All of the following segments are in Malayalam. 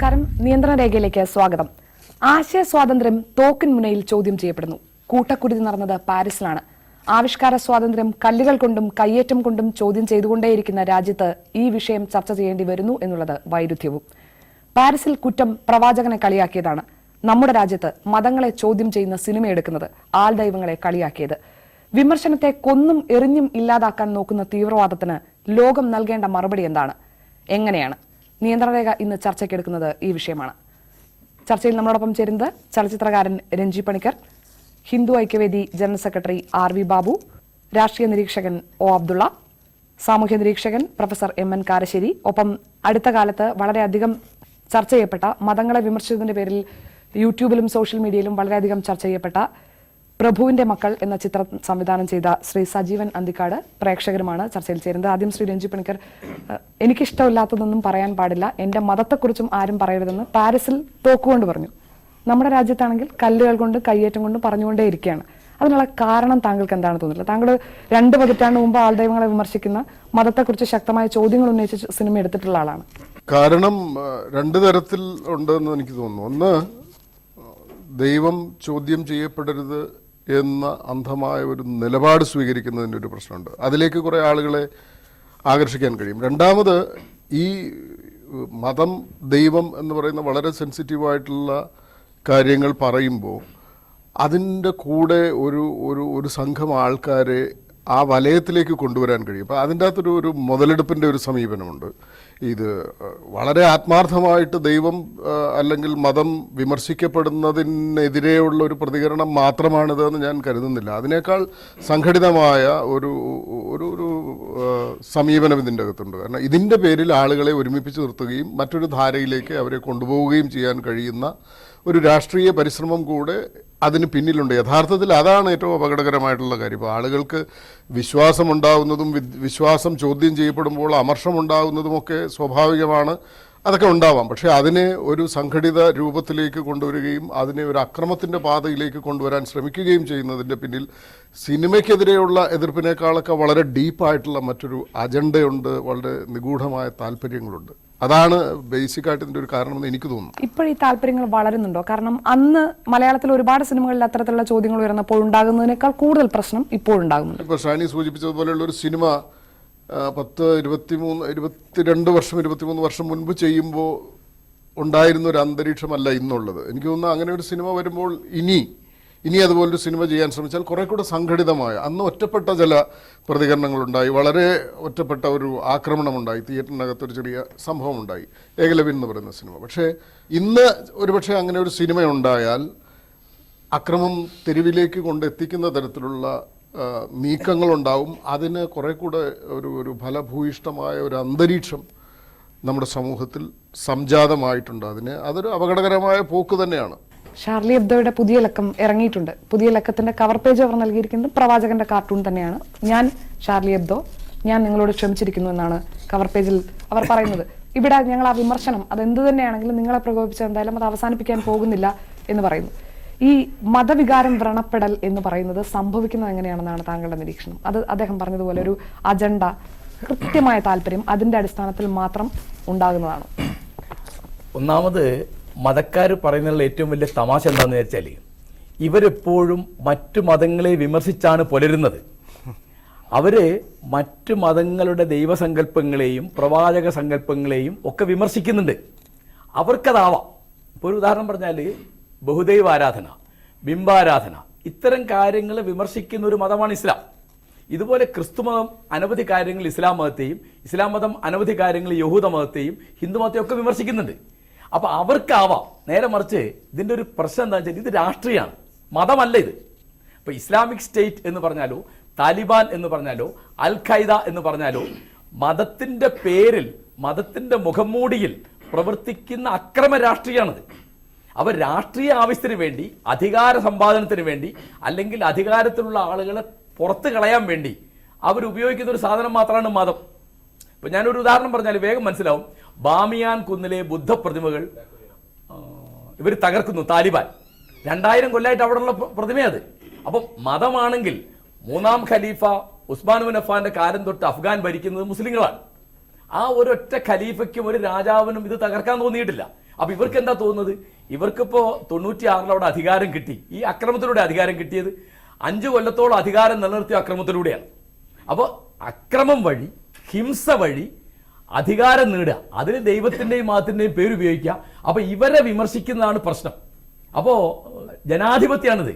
നമസ്കാരം. നിയന്ത്രണ രേഖയിലേക്ക് സ്വാഗതം. ആശയ സ്വാതന്ത്ര്യം തോക്കിൻ മുനയിൽ ചോദ്യം ചെയ്യപ്പെടുന്നു. കൂട്ടക്കുരുതി നടന്നത് പാരീസിലാണ്. ആവിഷ്കാര സ്വാതന്ത്ര്യം കല്ലുകൾ കൊണ്ടും കയ്യേറ്റം കൊണ്ടും ചോദ്യം ചെയ്തുകൊണ്ടേയിരിക്കുന്ന രാജ്യത്ത് ഈ വിഷയം ചർച്ച ചെയ്യേണ്ടി വരുന്നു എന്നുള്ളത് വൈരുദ്ധ്യവും. പാരീസിൽ കുറ്റം പ്രവാചകനെ കളിയാക്കിയതാണ്. നമ്മുടെ രാജ്യത്ത് മതങ്ങളെ ചോദ്യം ചെയ്യുന്ന സിനിമ എടുക്കുന്നത് ആൾ ദൈവങ്ങളെ കളിയാക്കിയത്. വിമർശനത്തെ കൊന്നും എറിഞ്ഞും ഇല്ലാതാക്കാൻ നോക്കുന്ന തീവ്രവാദത്തിന് ലോകം നൽകേണ്ട മറുപടി എന്താണ്, എങ്ങനെയാണ്? നിയന്ത്രണരേഖ ഇന്ന് ചർച്ചയ്ക്കെടുക്കുന്നത് ഈ വിഷയമാണ്. ചർച്ചയിൽ നമ്മളോടൊപ്പം ചേരുന്നത് ചലച്ചിത്രകാരൻ Ranji Panicker, Hindu Aikyavedi general secretary RV Babu, രാഷ്ട്രീയ നിരീക്ഷകൻ O അബ്ദുള്ള, സാമൂഹ്യ നിരീക്ഷകൻ പ്രൊഫസർ MN കാരശ്ശേരി, ഒപ്പം അടുത്ത കാലത്ത് വളരെയധികം ചർച്ച ചെയ്യപ്പെട്ട മതങ്ങളെ വിമർശിച്ചതിന്റെ പേരിൽ യൂട്യൂബിലും സോഷ്യൽ മീഡിയയിലും വളരെയധികം ചർച്ച ചെയ്യപ്പെട്ട പ്രഭുവിന്റെ മക്കൾ എന്ന ചിത്രം സംവിധാനം ചെയ്ത ശ്രീ സജീവൻ അന്തിക്കാട് പ്രേക്ഷകരുമാണ് ചർച്ചയിൽ ചേരുന്നത്. ആദ്യം ശ്രീ രഞ്ജി പണിക്കർ, എനിക്കിഷ്ടമില്ലാത്തതൊന്നും പറയാൻ പാടില്ല, എന്റെ മതത്തെക്കുറിച്ചും ആരും പറയരുതെന്ന് പാരീസിൽ തോക്കുകൊണ്ട് പറഞ്ഞു. നമ്മുടെ രാജ്യത്താണെങ്കിൽ കല്ലുകൾ കൊണ്ട് കയ്യേറ്റം കൊണ്ട് പറഞ്ഞുകൊണ്ടേ ഇരിക്കുകയാണ്. അതിനുള്ള കാരണം താങ്കൾക്ക് എന്താണ് തോന്നുന്നത്? താങ്കൾ 2 പതിറ്റാണ്ട് മുമ്പ് ആൾദൈവങ്ങളെ വിമർശിക്കുന്ന, മതത്തെക്കുറിച്ച് ശക്തമായ ചോദ്യങ്ങൾ ഉന്നയിച്ച സിനിമ എടുത്തിട്ടുള്ള ആളാണ്. കാരണം 2 തരത്തിൽ ഉണ്ടെന്ന് എനിക്ക് തോന്നുന്നു. ഒന്ന്, ദൈവം ചോദ്യം ചെയ്യപ്പെടരുത് എന്ന അന്ധമായ ഒരു നിലപാട് സ്വീകരിക്കുന്നതിൻ്റെ ഒരു പ്രശ്നമുണ്ട്. അതിലേക്ക് കുറേ ആളുകളെ ആകർഷിക്കാൻ കഴിയും. രണ്ടാമത്, ഈ മതം, ദൈവം എന്ന് പറയുന്ന വളരെ സെൻസിറ്റീവായിട്ടുള്ള കാര്യങ്ങൾ പറയുമ്പോൾ അതിൻ്റെ കൂടെ ഒരു സംഘം ആൾക്കാരെ ആ വലയത്തിലേക്ക് കൊണ്ടുവരാൻ കഴിയും. അപ്പോൾ അതിൻ്റെ അകത്തൊരു മുതലെടുപ്പിൻ്റെ ഒരു സമീപനമുണ്ട്. ഇത് വളരെ ആത്മാർത്ഥമായിട്ട് ദൈവം അല്ലെങ്കിൽ മതം വിമർശിക്കപ്പെടുന്നതിനെതിരെയുള്ള ഒരു പ്രതികരണം മാത്രമാണിതെന്ന് ഞാൻ കരുതുന്നില്ല. അതിനേക്കാൾ സംഘടിതമായ ഒരു സമീപനം ഇതിൻ്റെ അകത്തുണ്ട്. കാരണം ഇതിൻ്റെ പേരിൽ ആളുകളെ ഒരുമിപ്പിച്ച് നിർത്തുകയും മറ്റൊരു ധാരയിലേക്ക് അവരെ കൊണ്ടുപോവുകയും ചെയ്യാൻ കഴിയുന്ന ഒരു രാഷ്ട്രീയ പരിശ്രമം കൂടെ അതിന് പിന്നിലുണ്ട്. യഥാർത്ഥത്തിൽ അതാണ് ഏറ്റവും അപകടകരമായിട്ടുള്ള കാര്യം. ഇപ്പോൾ ആളുകൾക്ക് വിശ്വാസമുണ്ടാകുന്നതും വിശ്വാസം ചോദ്യം ചെയ്യപ്പെടുമ്പോൾ അമർഷമുണ്ടാകുന്നതുമൊക്കെ സ്വാഭാവികമാണ്, അതൊക്കെ ഉണ്ടാവാം. പക്ഷേ അതിനെ ഒരു സംഘടിത രൂപത്തിലേക്ക് കൊണ്ടുവരികയും അതിനെ ഒരു അക്രമത്തിൻ്റെ പാതയിലേക്ക് കൊണ്ടുവരാൻ ശ്രമിക്കുകയും ചെയ്യുന്നതിൻ്റെ പിന്നിൽ സിനിമയ്ക്കെതിരെയുള്ള എതിർപ്പിനേക്കാളൊക്കെ വളരെ ഡീപ്പായിട്ടുള്ള മറ്റൊരു അജണ്ടയുണ്ട്, വളരെ നിഗൂഢമായ താല്പര്യങ്ങളുണ്ട്. അതാണ് ബേസിക്കായിട്ട് ഇതിൻ്റെ ഒരു കാരണമെന്ന് എനിക്ക് തോന്നുന്നു. ഇപ്പോൾ ഈ താല്പര്യങ്ങൾ വളരുന്നുണ്ടോ? കാരണം അന്ന് മലയാളത്തിൽ ഒരുപാട് സിനിമകളിൽ അത്തരത്തിലുള്ള ചോദ്യങ്ങൾ ഉയർന്നപ്പോൾ ഉണ്ടാകുന്നതിനേക്കാൾ കൂടുതൽ പ്രശ്നം ഇപ്പോഴുണ്ടാകുന്നുണ്ട്. ഇപ്പോൾ ഷാനി സൂചിപ്പിച്ചതുപോലെയുള്ള ഒരു സിനിമ 22 വർഷം മുൻപ് ചെയ്യുമ്പോൾ ഉണ്ടായിരുന്ന ഒരു അന്തരീക്ഷമല്ല ഇന്നുള്ളത്. എനിക്ക് തോന്നുന്നു അങ്ങനെ ഒരു സിനിമ വരുമ്പോൾ ഇനി അതുപോലൊരു സിനിമ ചെയ്യാൻ ശ്രമിച്ചാൽ കുറെ കൂടെ സംഘടിതമായ, അന്ന് ഒറ്റപ്പെട്ട ചില പ്രതികരണങ്ങളുണ്ടായി, വളരെ ഒറ്റപ്പെട്ട ഒരു ആക്രമണമുണ്ടായി, തിയേറ്ററിനകത്തൊരു ചെറിയ സംഭവം ഉണ്ടായി, ഏകലവ്യൻ എന്ന് പറയുന്ന സിനിമ. പക്ഷേ ഇന്ന് ഒരുപക്ഷെ അങ്ങനെ ഒരു സിനിമ ഉണ്ടായാൽ അക്രമം തെരുവിലേക്ക് കൊണ്ടെത്തിക്കുന്ന തരത്തിലുള്ള നീക്കങ്ങളുണ്ടാവും. അതിന് കുറെ കൂടെ ഒരു ഫലഭൂയിഷ്ടമായ ഒരു അന്തരീക്ഷം നമ്മുടെ സമൂഹത്തിൽ സംജാതമായിട്ടുണ്ട്. അതൊരു അപകടകരമായ പോക്ക് തന്നെയാണ്. ഷാർലി എബ്ദോയുടെ പുതിയ ലക്കം ഇറങ്ങിയിട്ടുണ്ട്. പുതിയ ലക്കത്തിന്റെ കവർ പേജ് അവർ നൽകിയിരിക്കുന്നത് പ്രവാചകന്റെ കാർട്ടൂൺ തന്നെയാണ്. ഞാൻ ഷാർലി എബ്ദോ, ഞാൻ നിങ്ങളോട് ക്ഷമിച്ചിരിക്കുന്നു എന്നാണ് കവർ പേജിൽ അവർ പറയുന്നത്. ഇവിടെ ഞങ്ങൾ ആ വിമർശനം അതെന്ത് തന്നെയാണെങ്കിലും നിങ്ങളെ പ്രകോപിപ്പിച്ച എന്തായാലും അത് അവസാനിപ്പിക്കാൻ പോകുന്നില്ല എന്ന് പറയുന്നു. ഈ മതവികാരം വ്രണപ്പെടൽ എന്ന് പറയുന്നത് സംഭവിക്കുന്നത് എങ്ങനെയാണെന്നാണ് താങ്കളുടെ നിരീക്ഷണം? അത് അദ്ദേഹം പറഞ്ഞതുപോലെ ഒരു അജണ്ട, കൃത്യമായ താല്പര്യം, അതിന്റെ അടിസ്ഥാനത്തിൽ മാത്രം ഉണ്ടാകുന്നതാണ്. ഒന്നാമത്, മതക്കാർ പറയുന്നതിലുള്ള ഏറ്റവും വലിയ തമാശ എന്താണെന്ന് വെച്ചാൽ ഇവരെപ്പോഴും മറ്റു മതങ്ങളെ വിമർശിച്ചാണ് പുലരുന്നത്. അവര് മറ്റു മതങ്ങളുടെ ദൈവസങ്കല്പങ്ങളെയും പ്രവാചക സങ്കല്പങ്ങളെയും ഒക്കെ വിമർശിക്കുന്നുണ്ട്. അവർക്കതാവാം. ഇപ്പോൾ ഒരു ഉദാഹരണം പറഞ്ഞാൽ ബഹുദൈവ ആരാധന, ബിംബാരാധന, ഇത്തരം കാര്യങ്ങൾ വിമർശിക്കുന്ന ഒരു മതമാണ് ഇസ്ലാം. ഇതുപോലെ ക്രിസ്തുമതം അനവധി കാര്യങ്ങൾ ഇസ്ലാം മതത്തെയും, ഇസ്ലാം മതം അനവധി കാര്യങ്ങൾ യഹൂദ മതത്തെയും ഹിന്ദു മതത്തെയും ഒക്കെ വിമർശിക്കുന്നുണ്ട്. അപ്പോൾ അവർക്കാവാം. നേരെ മറിച്ച് ഇതിൻ്റെ ഒരു പ്രശ്നം എന്താണെന്ന് വെച്ചാൽ ഇത് രാഷ്ട്രീയമാണ്, മതമല്ല ഇത്. ഇപ്പോൾ ഇസ്ലാമിക് സ്റ്റേറ്റ് എന്ന് പറഞ്ഞാലോ, താലിബാൻ എന്ന് പറഞ്ഞാലോ, അൽ ഖൈദ എന്ന് പറഞ്ഞാലോ, മതത്തിൻ്റെ പേരിൽ, മതത്തിൻ്റെ മുഖംമൂടിയിൽ പ്രവർത്തിക്കുന്ന അക്രമ രാഷ്ട്രീയമാണിത്. അവർ രാഷ്ട്രീയ ആവശ്യത്തിന് വേണ്ടി, അധികാര സമ്പാദനത്തിന് വേണ്ടി, അല്ലെങ്കിൽ അധികാരത്തിലുള്ള ആളുകളെ പുറത്ത് കളയാൻ വേണ്ടി അവരുപയോഗിക്കുന്ന ഒരു സാധനം മാത്രമാണ് മതം. ഇപ്പം ഞാനൊരു ഉദാഹരണം പറഞ്ഞാൽ വേഗം മനസ്സിലാവും. ബാമിയാൻ കുന്നിലെ ബുദ്ധ പ്രതിമകൾ ഇവർ തകർക്കുന്നു താലിബാൻ. 2000 കൊല്ലമായിട്ട് അവിടെയുള്ള പ്രതിമയത്. അപ്പം മതമാണെങ്കിൽ 3ാം ഖലീഫ ഉസ്മാൻ ബിൻ അഫ്ഫാന്റെ കാലം തൊട്ട് അഫ്ഗാൻ ഭരിക്കുന്നത് മുസ്ലിങ്ങളാണ്. ആ ഒരൊറ്റ ഖലീഫയ്ക്കും ഒരു രാജാവിനും ഇത് തകർക്കാൻ തോന്നിയിട്ടില്ല. അപ്പൊ ഇവർക്ക് എന്താ തോന്നുന്നത്? ഇവർക്കിപ്പോ 96 അവിടെ അധികാരം കിട്ടി. ഈ അക്രമത്തിലൂടെ അധികാരം കിട്ടിയത് 5 കൊല്ലത്തോളം അധികാരം നിലനിർത്തിയ അക്രമത്തിലൂടെയാണ്. അപ്പോൾ അക്രമം വഴി, ഹിംസ വഴി അധികാരം നേടുക, അതിന് ദൈവത്തിന്റെയും മതത്തിന്റെയും പേരുപയോഗിക്കുക. അപ്പൊ ഇവരെ വിമർശിക്കുന്നതാണ് പ്രശ്നം. അപ്പോ ജനാധിപത്യമാണിത്.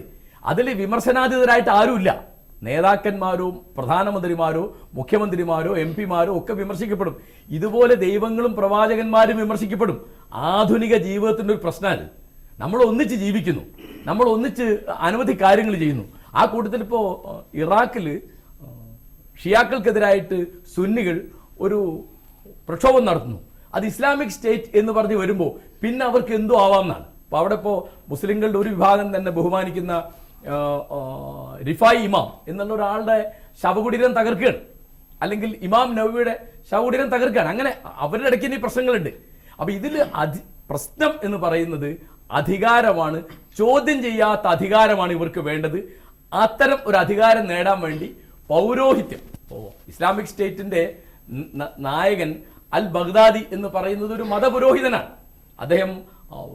അതിൽ വിമർശനാതീതരായിട്ട് ആരുമില്ല. നേതാക്കന്മാരോ പ്രധാനമന്ത്രിമാരോ മുഖ്യമന്ത്രിമാരോ MP-മാരോ ഒക്കെ വിമർശിക്കപ്പെടും. ഇതുപോലെ ദൈവങ്ങളും പ്രവാചകന്മാരും വിമർശിക്കപ്പെടും. ആധുനിക ജീവിതത്തിന്റെ ഒരു പ്രശ്നമാണ്. നമ്മൾ ഒന്നിച്ച് ജീവിക്കുന്നു, നമ്മൾ ഒന്നിച്ച് അനവധി കാര്യങ്ങൾ ചെയ്യുന്നു. ആ കൂട്ടത്തിൽ ഇപ്പോ ഇറാഖില് ഷിയാക്കൾക്കെതിരായിട്ട് സുന്നികൾ ഒരു പ്രക്ഷോഭം നടത്തുന്നു. അത് ഇസ്ലാമിക് സ്റ്റേറ്റ് എന്ന് പറഞ്ഞ് വരുമ്പോൾ പിന്നെ അവർക്ക് എന്തോ ആവാമെന്നാണ്. അപ്പോൾ അവിടെ ഇപ്പോൾ മുസ്ലിങ്ങളുടെ ഒരു വിഭാഗം തന്നെ ബഹുമാനിക്കുന്ന റിഫായി ഇമാം എന്നുള്ള ഒരാളുടെ ശവകുടീരം തകർക്കുകയാണ്, അല്ലെങ്കിൽ ഇമാം നവവിയുടെ ശവകുടീരം തകർക്കുകയാണ്. അങ്ങനെ അവരുടെ ഇടയ്ക്ക് ഇനി പ്രശ്നങ്ങളുണ്ട്. അപ്പൊ ഇതിൽ പ്രശ്നം എന്ന് പറയുന്നത് അധികാരമാണ്. ചോദ്യം ചെയ്യാത്ത അധികാരമാണ് ഇവർക്ക് വേണ്ടത്. അത്തരം ഒരു അധികാരം നേടാൻ വേണ്ടി പൗരോഹിത്യം, ഇസ്ലാമിക് സ്റ്റേറ്റിന്റെ നായകൻ അൽ ബഗ്ദാദി എന്ന് പറയുന്നത് ഒരു മതപുരോഹിതനാണ്. അദ്ദേഹം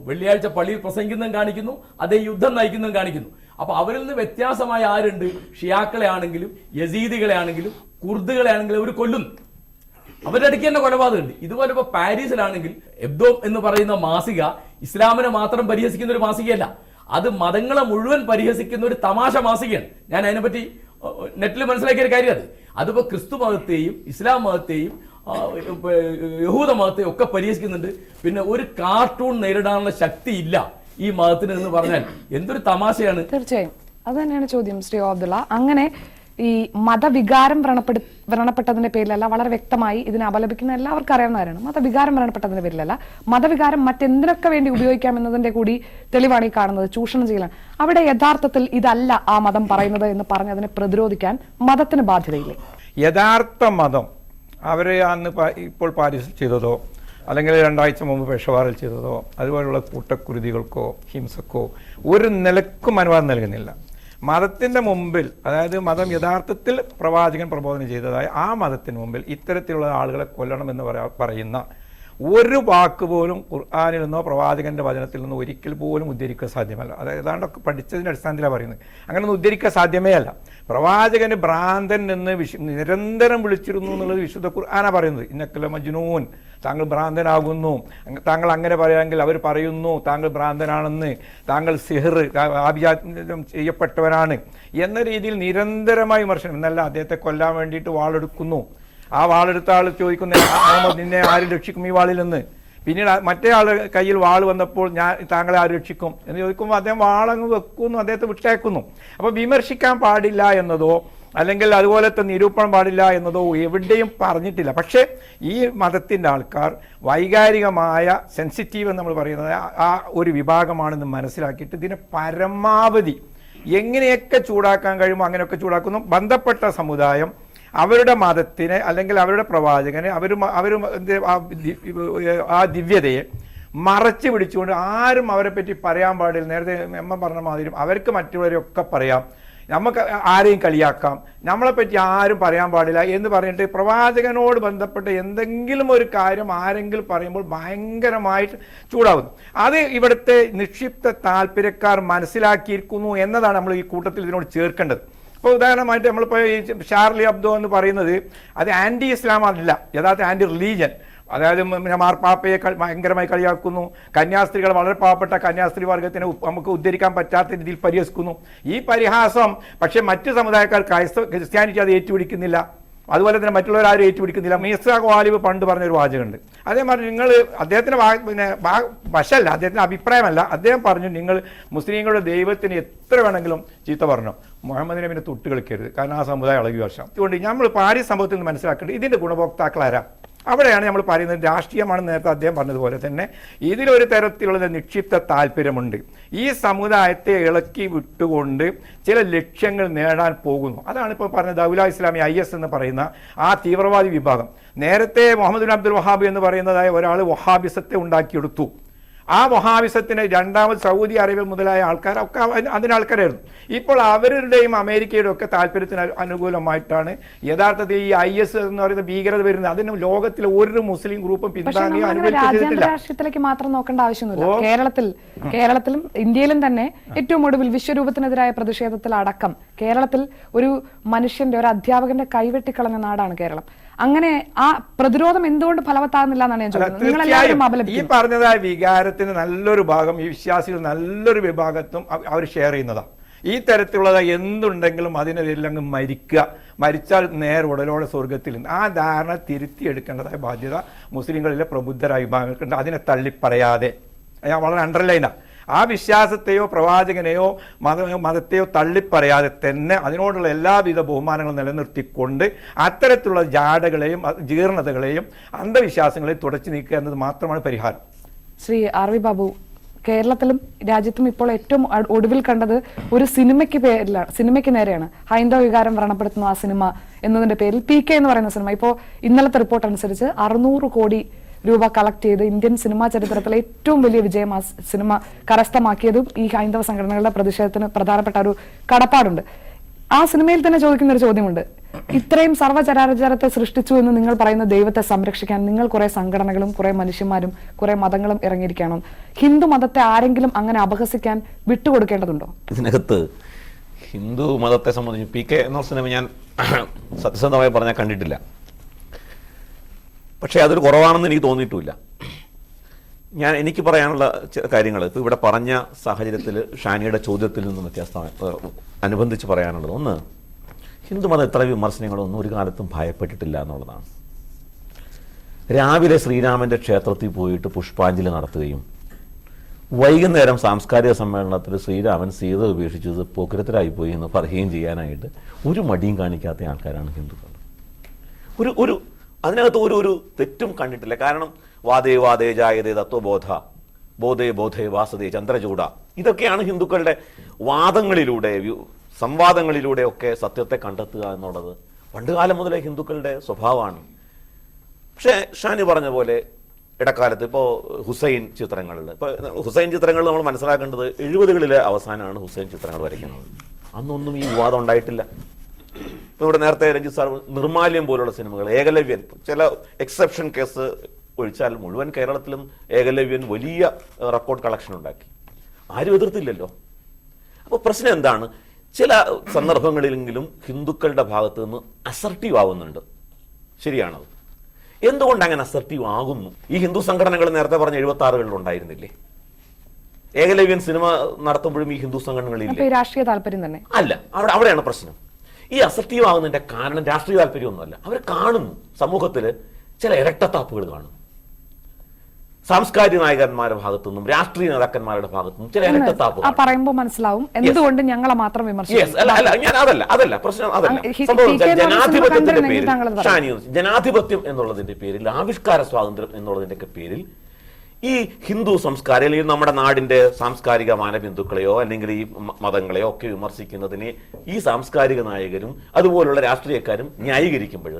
വെള്ളിയാഴ്ച പള്ളിയിൽ പ്രസംഗിക്കുന്നതും കാണിക്കുന്നു, അദ്ദേഹം യുദ്ധം നയിക്കുന്നതും കാണിക്കുന്നു. അപ്പൊ അവരിൽ നിന്ന് വ്യത്യാസമായ ആരുണ്ട്? ഷിയാക്കളെ ആണെങ്കിലും യസീദികളെ ആണെങ്കിലും കുർദുകളെ ആണെങ്കിലും അവർ കൊല്ലുന്നു. അവരുടെ ഇടയ്ക്ക് തന്നെ കൊലപാതകമുണ്ട്. ഇതുപോലെ ഇപ്പൊ പാരീസിലാണെങ്കിൽ എബ്ദോ എന്ന് പറയുന്ന മാസിക ഇസ്ലാമിനെ മാത്രം പരിഹസിക്കുന്ന ഒരു മാസികയല്ല, അത് മതങ്ങളെ മുഴുവൻ പരിഹസിക്കുന്ന ഒരു തമാശ മാസികയാണ്. ഞാൻ അതിനെപ്പറ്റി നെറ്റിൽ മനസ്സിലാക്കിയ ഒരു കാര്യം അതിപ്പോ ക്രിസ്തു മതത്തെയും ഇസ്ലാം മതത്തെയും യഹൂദ മതത്തെയും ഒക്കെ പരിഹസിക്കുന്നുണ്ട്. പിന്നെ ഒരു കാർട്ടൂൺ നേരിടാനുള്ള ശക്തി ഇല്ല ഈ മതത്തിന് എന്ന് പറഞ്ഞാൽ എന്തൊരു തമാശയാണ്. തീർച്ചയായും അത് തന്നെയാണ് ചോദ്യം ശ്രീ അബ്ദുള്ള. അങ്ങനെ ഈ മതവികാരം വ്രണപ്പെട്ടതിന്റെ പേരിലല്ല, വളരെ വ്യക്തമായി ഇതിനെ അപലപിക്കുന്ന എല്ലാവർക്കും അറിയാവുന്ന കാര്യമാണ്. മതവികാരം വ്രണപ്പെട്ടതിന്റെ പേരിലല്ല, മതവികാരം മറ്റെന്തിനൊക്കെ വേണ്ടി ഉപയോഗിക്കാം എന്നതിന്റെ കൂടി തെളിവാണ് ഈ കാണുന്നത്. ചൂഷണം ചെയ്യലാണ്. അവിടെ യഥാർത്ഥത്തിൽ ഇതല്ല ആ മതം പറയുന്നത് എന്ന് പറഞ്ഞ് അതിനെ പ്രതിരോധിക്കാൻ മതത്തിന് ബാധ്യതയില്ലേ? യഥാർത്ഥ മതം അവരെ അന്ന് ഇപ്പോൾ പാരീസിൽ ചെയ്തതോ അല്ലെങ്കിൽ 2 ആഴ്ച മുമ്പ് പെഷവാറിൽ ചെയ്തതോ അതുപോലുള്ള കൂട്ടക്കുരുതികൾക്കോ ഹിംസക്കോ ഒരു നിലക്കും അനുവാദം നൽകുന്നില്ല. മതത്തിൻ്റെ മുമ്പിൽ, അതായത് മതം യഥാർത്ഥത്തിൽ പ്രവാചകൻ പ്രബോധനം ചെയ്തതായ ആ മതത്തിന് മുമ്പിൽ ഇത്തരത്തിലുള്ള ആളുകളെ കൊല്ലണമെന്ന് പറയുന്ന ഒരു വാക്ക് പോലും ഖുർആനിൽ നിന്നോ പ്രവാചകന്റെ വചനത്തിൽ നിന്നോ ഒരിക്കൽ പോലും ഉദ്ധരിക്കാൻ സാധ്യമല്ല. അതായത് ഏതാണ്ടൊക്കെ പഠിച്ചതിൻ്റെ അടിസ്ഥാനത്തിലാണ് പറയുന്നത്. അങ്ങനെയൊന്നും ഉദ്ധരിക്കാൻ സാധ്യമേ അല്ല. പ്രവാചകന് ഭ്രാന്തൻ എന്ന് നിരന്തരം വിളിച്ചിരുന്നു എന്നുള്ളത് വിശുദ്ധ ഖുർആനാണ് പറയുന്നത്. ഇന്നക്കല മജ്നൂൻ, താങ്കൾ ഭ്രാന്തനാകുന്നു, താങ്കൾ അങ്ങനെ പറയാമെങ്കിൽ അവർ പറയുന്നു താങ്കൾ ഭ്രാന്തനാണെന്ന്, താങ്കൾ സിഹർ ആഭിജാത്യം ചെയ്യപ്പെട്ടവനാണ് എന്ന രീതിയിൽ നിരന്തരമായി വിമർശനം. എന്നല്ല അദ്ദേഹത്തെ കൊല്ലാൻ വേണ്ടിയിട്ട് വാളെടുക്കുന്നു. ആ വാളെടുത്ത ആൾ ചോദിക്കുന്ന നിന്നെ ആര് രക്ഷിക്കും ഈ വാളിൽ നിന്ന്? പിന്നീട് മറ്റേ ആൾ കയ്യിൽ വാൾ വന്നപ്പോൾ താങ്കളെ ആര് രക്ഷിക്കും എന്ന് ചോദിക്കുമ്പോൾ അദ്ദേഹം വാളങ്ങ് വെക്കുന്നു, അദ്ദേഹത്തെ വിട്ടേക്കുന്നു. അപ്പോൾ വിമർശിക്കാൻ പാടില്ല എന്നതോ അല്ലെങ്കിൽ അതുപോലത്തെ നിരൂപണം പാടില്ല എന്നതോ എവിടെയും പറഞ്ഞിട്ടില്ല. പക്ഷേ ഈ മതത്തിൻ്റെ ആൾക്കാർ വൈകാരികമായ സെൻസിറ്റീവ് എന്ന് നമ്മൾ പറയുന്നത് ആ ഒരു വിഭാഗമാണെന്ന് മനസ്സിലാക്കിയിട്ട് ഇതിനെ പരമാവധി എങ്ങനെയൊക്കെ ചൂടാക്കാൻ കഴിയുമോ അങ്ങനെയൊക്കെ ചൂടാക്കുന്നു. ബന്ധപ്പെട്ട സമുദായം അവരുടെ മതത്തിനെ അല്ലെങ്കിൽ അവരുടെ പ്രവാചകനെ അവർ ആ ദിവ്യതയെ മറച്ചു പിടിച്ചുകൊണ്ട് ആരും അവരെ പറ്റി പറയാൻ പാടില്ല. നേരത്തെ എമ്മ പറഞ്ഞ മാതിരി അവർക്ക് മറ്റുള്ളവരെയൊക്കെ പറയാം, നമുക്ക് ആരെയും കളിയാക്കാം, നമ്മളെപ്പറ്റി ആരും പറയാൻ പാടില്ല എന്ന് പറഞ്ഞിട്ട് പ്രവാചകനോട് ബന്ധപ്പെട്ട എന്തെങ്കിലും ഒരു കാര്യം ആരെങ്കിലും പറയുമ്പോൾ ഭയങ്കരമായിട്ട് ചൂടാവുന്നു. അത് ഇവിടുത്തെ നിക്ഷിപ്ത താല്പര്യക്കാർ മനസ്സിലാക്കിയിരിക്കുന്നു എന്നതാണ് നമ്മൾ ഈ കൂട്ടത്തിൽ ഇതിനോട് ചേർക്കേണ്ടത്. ഇപ്പോൾ ഉദാഹരണമായിട്ട് നമ്മളിപ്പോൾ ഈ ഷാർലി അബ്ദോ എന്ന് പറയുന്നത് അത് ആൻറ്റി ഇസ്ലാം അല്ല, യഥാർത്ഥ ആൻറ്റി റിലീജിയൻ. അതായത് മാർപ്പാപ്പയെ ഭയങ്കരമായി കളിയാക്കുന്നു, കന്യാസ്ത്രീകൾ വളരെ പാവപ്പെട്ട കന്യാസ്ത്രീ വർഗത്തിനെ നമുക്ക് ഉദ്ധരിക്കാൻ പറ്റാത്ത രീതിയിൽ പരിഹസിക്കുന്നു. ഈ പരിഹാസം പക്ഷേ മറ്റ് സമുദായക്കാർ ക്രിസ്ത്യാനിറ്റി അത് ഏറ്റുപിടിക്കുന്നില്ല, അതുപോലെ തന്നെ മറ്റുള്ളവരാരും ഏറ്റുപിടിക്കുന്നില്ല. മീസാ ഖാലിബ് പണ്ട് പറഞ്ഞൊരു വാചകമുണ്ട്. അദ്ദേഹം പറഞ്ഞു, നിങ്ങൾ അദ്ദേഹത്തിൻ്റെ വശമല്ല, അദ്ദേഹത്തിൻ്റെ അഭിപ്രായമല്ല, അദ്ദേഹം പറഞ്ഞു നിങ്ങൾ മുസ്ലിങ്ങളുടെ ദൈവത്തിന് എത്ര വേണമെങ്കിലും ചീത്ത പറഞ്ഞു, മുഹമ്മദ് നബിനെ തൊട്ട് കളിക്കരുത്, കാരണം ആ സമുദായം ഇളകി വർഷം. അതുകൊണ്ട് നമ്മൾ പാരീസ് സംഭവത്തിൽ നിന്ന് മനസ്സിലാക്കേണ്ടത് ഇതിൻ്റെ ഗുണഭോക്താക്കൾ ആരാ? അവിടെയാണ് നമ്മൾ പറയുന്നത് രാഷ്ട്രീയമാണെന്ന് നേരത്തെ അദ്ദേഹം പറഞ്ഞതുപോലെ തന്നെ ഇതിലൊരു തരത്തിലുള്ള നിക്ഷിപ്ത താല്പര്യമുണ്ട്. ഈ സമുദായത്തെ ഇളക്കി വിട്ടുകൊണ്ട് ചില ലക്ഷ്യങ്ങൾ നേടാൻ പോകുന്നു. അതാണ് ഇപ്പോൾ പറഞ്ഞത് ദൗല ഇസ്ലാമി IS എന്ന് പറയുന്ന ആ തീവ്രവാദി വിഭാഗം. നേരത്തെ മുഹമ്മദ് ബിൻ അബ്ദുൽ വഹാബ് എന്ന് പറയുന്നതായ ഒരാൾ വഹാബിസത്തെ ഉണ്ടാക്കിയെടുത്തു. ആ വഹാബിസത്തിന് രണ്ടാമത് സൗദി അറേബ്യ മുതലായ ആൾക്കാരൊക്കെ അതിന് ആൾക്കാരായിരുന്നു. ഇപ്പോൾ അവരുടെയും അമേരിക്കയുടെ ഒക്കെ താല്പര്യത്തിന് അനുകൂലമായിട്ടാണ് യഥാർത്ഥത്തിൽ ഈ IS എന്ന് പറയുന്ന ഭീകരത വരുന്നത്. അതിന് ലോകത്തിലെ ഒരു മുസ്ലിം ഗ്രൂപ്പും പിന്താങ്ങുകയോ അനുകൂലിച്ചിട്ടില്ല. രാഷ്ട്രീയത്തിലേക്ക് മാത്രം നോക്കേണ്ട ആവശ്യമൊന്നുമില്ല. കേരളത്തിലും ഇന്ത്യയിലും തന്നെ ഏറ്റവും ഒടുവിൽ വിശ്വരൂപത്തിനെതിരായ പ്രതിഷേധത്തിൽ അടക്കം കേരളത്തിൽ ഒരു മനുഷ്യന്റെ, ഒരു അധ്യാപകന്റെ കൈവെട്ടിക്കളഞ്ഞ നാടാണ് കേരളം. അങ്ങനെ ആ പ്രതിരോധം എന്തുകൊണ്ട് ഫലവത്താകുന്നില്ല എന്നാണ് ഞാൻ ചോദിക്കുന്നത്. ഈ പറഞ്ഞതായ വികാരത്തിന് നല്ലൊരു ഭാഗം ഈ വിശ്വാസികൾ നല്ലൊരു വിഭാഗത്തും അവർ ഷെയർ ചെയ്യുന്നതാണ്. ഈ തരത്തിലുള്ള എന്തുണ്ടെങ്കിലും അതിനെതിരെ അങ്ങ് മരിച്ചാൽ നേർ ഉടലോടെ സ്വർഗത്തിൽ. ആ ധാരണ തിരുത്തിയെടുക്കേണ്ടതായ ബാധ്യത മുസ്ലിങ്ങളിലെ പ്രബുദ്ധരായ വിഭാഗങ്ങൾക്കുണ്ട്. അതിനെ തള്ളിപ്പറയാതെ ഞാൻ വളരെ അണ്ടർലൈനാണ്. ആ വിശ്വാസത്തെയോ പ്രവാചകനെയോ മതത്തെയോ തള്ളിപ്പറയാതെ തന്നെ അതിനോടുള്ള എല്ലാവിധ ബഹുമാനങ്ങളും നിലനിർത്തിക്കൊണ്ട് അത്തരത്തിലുള്ള ജാടകളെയും ജീർണതകളെയും അന്ധവിശ്വാസങ്ങളെയും തുടച്ചു നീക്കുക എന്നത് മാത്രമാണ് പരിഹാരം. ശ്രീ RV ബാബു, കേരളത്തിലും രാജ്യത്തും ഇപ്പോൾ ഏറ്റവും ഒടുവിൽ കണ്ടത് ഒരു സിനിമയ്ക്ക് നേരെയാണ്. ഹൈന്ദവ വികാരം വ്രണപ്പെടുത്തുന്ന ആ സിനിമ എന്നതിന്റെ പേരിൽ PK എന്ന് പറയുന്ന സിനിമ ഇപ്പോൾ ഇന്നലത്തെ റിപ്പോർട്ട് അനുസരിച്ച് 600 കോടി രൂപ കളക്ട് ചെയ്ത് ഇന്ത്യൻ സിനിമാ ചരിത്രത്തിലെ ഏറ്റവും വലിയ വിജയം ആ സിനിമ കരസ്ഥമാക്കിയതും ഈ ഹൈന്ദവ സംഘടനകളുടെ പ്രതിഷേധത്തിന് പ്രധാനപ്പെട്ട ഒരു കടപ്പാടുണ്ട്. ആ സിനിമയിൽ തന്നെ ചോദിക്കുന്ന ഒരു ചോദ്യമുണ്ട്. ഇത്രയും സർവ്വചരാചരത്തെ സൃഷ്ടിച്ചു എന്ന് നിങ്ങൾ പറയുന്ന ദൈവത്തെ സംരക്ഷിക്കാൻ നിങ്ങൾ കുറെ സംഘടനകളും കുറെ മനുഷ്യന്മാരും കുറെ മതങ്ങളും ഇറങ്ങിയിരിക്കണം. ഹിന്ദു മതത്തെ ആരെങ്കിലും അങ്ങനെ അപഹസിക്കാൻ വിട്ടുകൊടുക്കേണ്ടതുണ്ടോ? ഇതിനകത്ത് ഹിന്ദു മതത്തെ സംബന്ധിച്ച് PK എന്ന സിനിമ ഞാൻ സത്യസന്ധമായി പറഞ്ഞാൽ കണ്ടിട്ടില്ല. പക്ഷേ അതൊരു കുറവാണെന്ന് എനിക്ക് തോന്നിയിട്ടുമില്ല. എനിക്ക് പറയാനുള്ള കാര്യങ്ങൾ ഇപ്പോൾ ഇവിടെ പറഞ്ഞ സാഹചര്യത്തിൽ ഷാനിയുടെ ചോദ്യത്തിൽ നിന്നും വ്യത്യസ്തമായി അനുബന്ധിച്ച് പറയാനുള്ളത്, ഒന്ന്, ഹിന്ദുമതം ഇത്ര വിമർശനങ്ങളൊന്നും ഒരു കാലത്തും ഭയപ്പെട്ടിട്ടില്ല എന്നുള്ളതാണ്. രാവിലെ ശ്രീരാമൻ്റെ ക്ഷേത്രത്തിൽ പോയിട്ട് പുഷ്പാഞ്ജലി നടത്തുകയും വൈകുന്നേരം സാംസ്കാരിക സമ്മേളനത്തിൽ ശ്രീരാമൻ സീത ഉപേക്ഷിച്ചത് പോക്കിരത്തിലായിപ്പോയി എന്ന് പറയുകയും ചെയ്യാനായിട്ട് ഒരു മടിയും കാണിക്കാത്ത ആൾക്കാരാണ് ഹിന്ദുക്കൾ. ഒരു അതിനകത്ത് ഒരു തെറ്റും കണ്ടിട്ടില്ല. കാരണം വാദേ വാദേ ജായതേ തത്വബോധ, ബോധേ ബോധേ വാസതേ ചന്ദ്രചൂഡ, ഇതൊക്കെയാണ് ഹിന്ദുക്കളുടെ വാദങ്ങളിലൂടെ സംവാദങ്ങളിലൂടെ ഒക്കെ സത്യത്തെ കണ്ടെത്തുക എന്നുള്ളത് പണ്ടുകാലം മുതലേ ഹിന്ദുക്കളുടെ സ്വഭാവമാണ്. പക്ഷേ ഷാനി പറഞ്ഞ പോലെ ഇടക്കാലത്ത് ഇപ്പോൾ ഹുസൈൻ ചിത്രങ്ങളിൽ നമ്മൾ മനസ്സിലാക്കേണ്ടത് 70കളിലെ അവസാനമാണ് ഹുസൈൻ ചിത്രങ്ങൾ വരയ്ക്കുന്നത്. അന്നൊന്നും ഈ വിവാദം ഉണ്ടായിട്ടില്ല. ഇപ്പോൾ ഇവിടെ നേരത്തെ രഞ്ജിത്ത് സാർ നിർമാല്യം പോലുള്ള സിനിമകൾ, ഏകലവ്യൻ, ചില എക്സെപ്ഷൻ കേസ് ഒഴിച്ചാൽ മുഴുവൻ കേരളത്തിലും ഏകലവ്യൻ വലിയ റെക്കോർഡ് കളക്ഷൻ ഉണ്ടാക്കി. ആരും എതിർത്തില്ലല്ലോ. അപ്പോൾ പ്രശ്നം എന്താണ്? ചില സന്ദർഭങ്ങളിലെങ്കിലും ഹിന്ദുക്കളുടെ ഭാഗത്ത് നിന്ന് അസർട്ടീവ് ആവുന്നുണ്ട്. ശരിയാണത്. എന്തുകൊണ്ട് അങ്ങനെ അസർട്ടീവ് ആകുന്നു? ഈ ഹിന്ദു സംഘടനകൾ നേരത്തെ പറഞ്ഞ 76കളിൽ ഉണ്ടായിരുന്നില്ലേ? ഏകലവ്യൻ സിനിമ നടത്തുമ്പോഴും ഈ ഹിന്ദു സംഘടനകളിൽ രാഷ്ട്രീയ താല്പര്യം തന്നെ അല്ല. അവിടെയാണ് പ്രശ്നം. ഈ അസർട്ടീവ് ആകുന്നതിന്റെ കാരണം രാഷ്ട്രീയ താല്പര്യമൊന്നുമല്ല. അവർ കാണുന്നു, സമൂഹത്തിൽ ചില ഇരട്ടത്താപ്പുകൾ കാണുന്നു. സാംസ്കാരിക നായകന്മാരുടെ ഭാഗത്തുനിന്നും രാഷ്ട്രീയ നേതാക്കന്മാരുടെ ഭാഗത്തുനിന്നും ചില ഇരട്ടത്താപ്പുകൾ പറയുമ്പോൾ മനസ്സിലാവും എന്തുകൊണ്ട് ഞങ്ങളെ മാത്രം വിമർശിക്കും. അതല്ല പ്രശ്നം. ജനാധിപത്യം എന്നുള്ളതിന്റെ പേരിൽ, ആവിഷ്കാര സ്വാതന്ത്ര്യം എന്നുള്ളതിന്റെ പേരിൽ ഈ ഹിന്ദു സംസ്കാരം അല്ലെങ്കിൽ നമ്മുടെ നാടിന്റെ സാംസ്കാരിക മാനബിന്ദുക്കളെയോ അല്ലെങ്കിൽ ഈ മതങ്ങളെയോ ഒക്കെ വിമർശിക്കുന്നതിനെ ഈ സാംസ്കാരിക നായകരും അതുപോലുള്ള രാഷ്ട്രീയക്കാരും ന്യായീകരിക്കുമ്പോൾ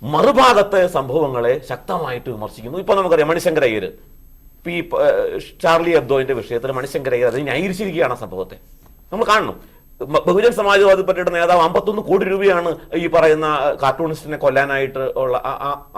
മറുഭാഗത്തെ സംഭവങ്ങളെ ശക്തമായിട്ട് വിമർശിക്കുന്നു. ഇപ്പൊ നമുക്കറിയാം മണിശങ്കർ അയ്യർ, ഈ ചാർലി എബ്ദോന്റെ വിഷയത്തിൽ മണിശങ്കർ അയ്യർ അത് ന്യായീകരിച്ചിരിക്കുകയാണ് ആ സംഭവത്തെ. നമ്മൾ കാണണം. ബഹുജൻ സമാജ്വാദി പാർട്ടിയുടെ നേതാവ് 51 കോടി രൂപയാണ് ഈ പറയുന്ന കാർട്ടൂണിസ്റ്റിനെ കൊല്ലാനായിട്ട് ഉള്ള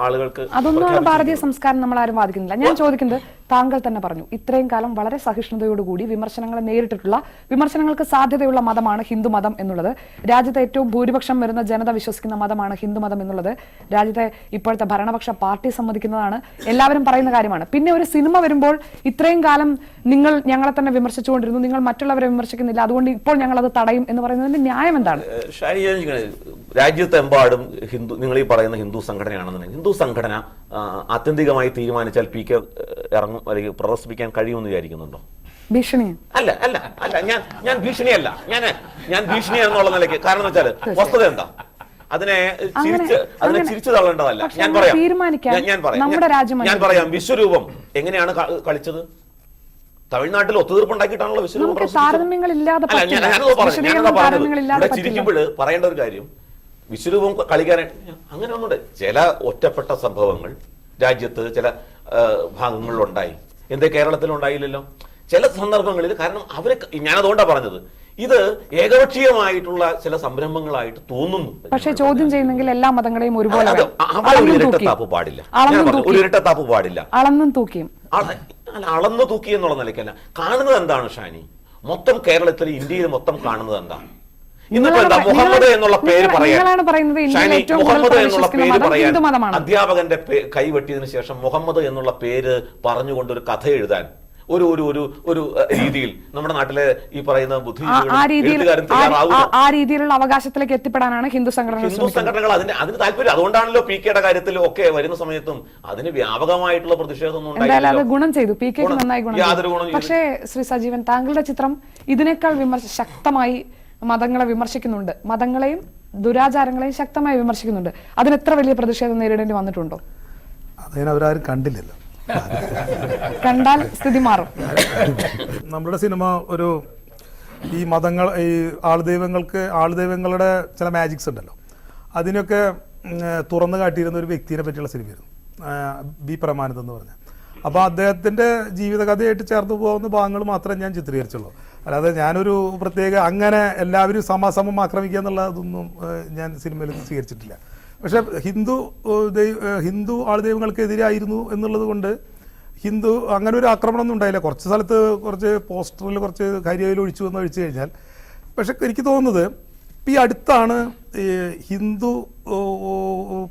ആളുകൾക്ക്. അതൊന്നും ഭാരതീയ സംസ്കാരം നമ്മൾ ആരും വാദിക്കുന്നില്ല. ഞാൻ ചോദിക്കുന്നത്, താങ്കൾ തന്നെ പറഞ്ഞു ഇത്രയും കാലം വളരെ സഹിഷ്ണുതയോടുകൂടി വിമർശനങ്ങളെ നേരിട്ടിട്ടുള്ള, വിമർശനങ്ങൾക്ക് സാധ്യതയുള്ള മതമാണ് ഹിന്ദു മതം എന്നുള്ളത്. രാജ്യത്തെ ഏറ്റവും ഭൂരിപക്ഷം വരുന്ന ജനത വിശ്വസിക്കുന്ന മതമാണ് ഹിന്ദു മതം എന്നുള്ളത് രാജ്യത്തെ ഇപ്പോഴത്തെ ഭരണപക്ഷ പാർട്ടി സമ്മതിക്കുന്നതാണ്. എല്ലാവരും പറയുന്ന കാര്യമാണ്. പിന്നെ ഒരു സിനിമ വരുമ്പോൾ ഇത്രയും കാലം നിങ്ങൾ ഞങ്ങളെ തന്നെ വിമർശിച്ചുകൊണ്ടിരുന്നു, നിങ്ങൾ മറ്റുള്ളവരെ വിമർശിക്കുന്നില്ല, അതുകൊണ്ട് ഇപ്പോൾ ഞങ്ങൾ അത് തടയും എന്ന് പറയുന്നതിന്റെ ന്യായം എന്താണ്? രാജ്യത്തെമ്പാടും നിങ്ങൾ ഈ പറയുന്ന ഹിന്ദു സംഘടനയാണെന്നുണ്ടെങ്കിൽ ഹിന്ദു സംഘടന ആത്യന്തികമായി തീരുമാനിച്ചാൽ PK ഇറങ്ങും അല്ലെങ്കിൽ പ്രദർശിപ്പിക്കാൻ കഴിയുമെന്ന് വിചാരിക്കുന്നുണ്ടോ? ഭീഷണി അല്ല. ഞാൻ ഭീഷണിയല്ല. ഞാൻ ഭീഷണി എന്നുള്ള നിലയ്ക്ക്. കാരണം എന്ന് വെച്ചാൽ വസ്തുത എന്താ? അതിനെ ചിരിച്ചു തള്ളേണ്ടതല്ല. ഞാൻ പറയാം. വിശ്വരൂപം എങ്ങനെയാണ് കളിച്ചത്? തമിഴ്നാട്ടിൽ ഒത്തുതീർപ്പുണ്ടാക്കിയിട്ടാണല്ലോ വിശ്വരൂപം. ചിരിക്കുമ്പോൾ പറയേണ്ട ഒരു കാര്യം, വിശ്വരൂപം കളിക്കാനായിട്ട് അങ്ങനെ ഒന്നുണ്ട്. ചില ഒറ്റപ്പെട്ട സംഭവങ്ങൾ രാജ്യത്ത് ചില ഭാഗങ്ങളിലുണ്ടായി. എന്തേ കേരളത്തിൽ ഉണ്ടായില്ലല്ലോ? ചില സന്ദർഭങ്ങളിൽ, കാരണം അവരെ, ഞാനതുകൊണ്ടാണ് പറഞ്ഞത്, ഇത് ഏകപക്ഷീയമായിട്ടുള്ള ചില സംരംഭങ്ങളായിട്ട് തോന്നുന്നു. പക്ഷേ ചോദ്യം ചെയ്യുന്നെങ്കിൽ എല്ലാ മതങ്ങളെയും ഒരുപോലെ അവിടെ ഒരു ഇരട്ടത്താപ്പ് പാടില്ല. ഒരു ഇരട്ടത്താപ്പ് പാടില്ല. അളന്നും തൂക്കിയും അളന്നു തൂക്കി എന്നുള്ള നിലയ്ക്കല്ല. കാണുന്നത് എന്താണ് ഷാനി? മൊത്തം കേരളത്തിൽ, ഇന്ത്യയിൽ മൊത്തം കാണുന്നത് എന്താണ്? ഇന്നിപ്പോ എന്താ മുഹമ്മദ് എന്നുള്ള പേര് പറയാൻ, മുഹമ്മദ് എന്നുള്ള പേര് പറയാൻ അധ്യാപകന്റെ കൈ വെട്ടിയതിനു ശേഷം മുഹമ്മദ് എന്നുള്ള പേര് പറഞ്ഞുകൊണ്ട് ഒരു കഥ എഴുതാൻ ഒരു ഒരു ഒരു ഒരു രീതിയിൽ നമ്മുടെ നാട്ടിലെ ഈ പറയുന്ന ബുദ്ധിജീവികളും ആ രീതിയിലുള്ള അവകാശത്തിലേക്ക് എത്തിപ്പെടാനാണ് ഹിന്ദു സംഘടനകൾ അതിന് താല്പര്യം. അതുകൊണ്ടാണല്ലോ പി കെയുടെ കാര്യത്തിലും ഒക്കെ വരുന്ന സമയത്തും അതിന് വ്യാപകമായിട്ടുള്ള പ്രതിഷേധം എന്തായാലും ഗുണം ചെയ്തു, പി കെക്ക് നന്നായി ഗുണം ചെയ്തു. പക്ഷേ ശ്രീ സജീവൻ, താങ്കളുടെ ചിത്രം ഇതിനേക്കാൾ ശക്തമായി മതങ്ങളെ വിമർശിക്കുന്നുണ്ട്, മതങ്ങളെയും ദുരാചാരങ്ങളെയും ശക്തമായി വിമർശിക്കുന്നുണ്ട്. അതിന് എത്ര വലിയ പ്രതിഷേധം നേരിടേണ്ടി വന്നിട്ടുണ്ടോ? അതിനവരാരും കണ്ടില്ലല്ലോ. കണ്ടാൽ സ്ഥിതി മാറും. നമ്മുടെ സിനിമ ഒരു ഈ മതങ്ങൾ, ഈ ആൾദൈവങ്ങളുടെ ചില മാജിക്സ് ഉണ്ടല്ലോ, അതിനൊക്കെ തുറന്നു കാട്ടിയിരുന്ന ഒരു വ്യക്തിയെ പറ്റിയുള്ള സിനിമയായിരുന്നു ബി പ്രമാനന്ദ് എന്ന് പറഞ്ഞാൽ. അപ്പോൾ അദ്ദേഹത്തിൻ്റെ ജീവിതകഥയായിട്ട് ചേർന്ന് പോകുന്ന ഭാഗങ്ങൾ മാത്രമേ ഞാൻ ചിത്രീകരിച്ചുള്ളൂ. അല്ലാതെ ഞാനൊരു പ്രത്യേക അങ്ങനെ എല്ലാവരും സമാസമം ആക്രമിക്കുക എന്നുള്ളതൊന്നും ഞാൻ സിനിമയിൽ സ്വീകരിച്ചിട്ടില്ല. പക്ഷേ ഹിന്ദു ആൾദൈവങ്ങൾക്കെതിരായിരുന്നു എന്നുള്ളത് കൊണ്ട് അങ്ങനെ ഒരു ആക്രമണമൊന്നും ഉണ്ടായില്ല. കുറച്ച് സ്ഥലത്ത് കുറച്ച് പോസ്റ്ററിൽ കുറച്ച് കരിയിൽ ഒഴിച്ചു കഴിഞ്ഞാൽ. പക്ഷെ എനിക്ക് തോന്നുന്നത് ഈ അടുത്താണ് ഈ ഹിന്ദു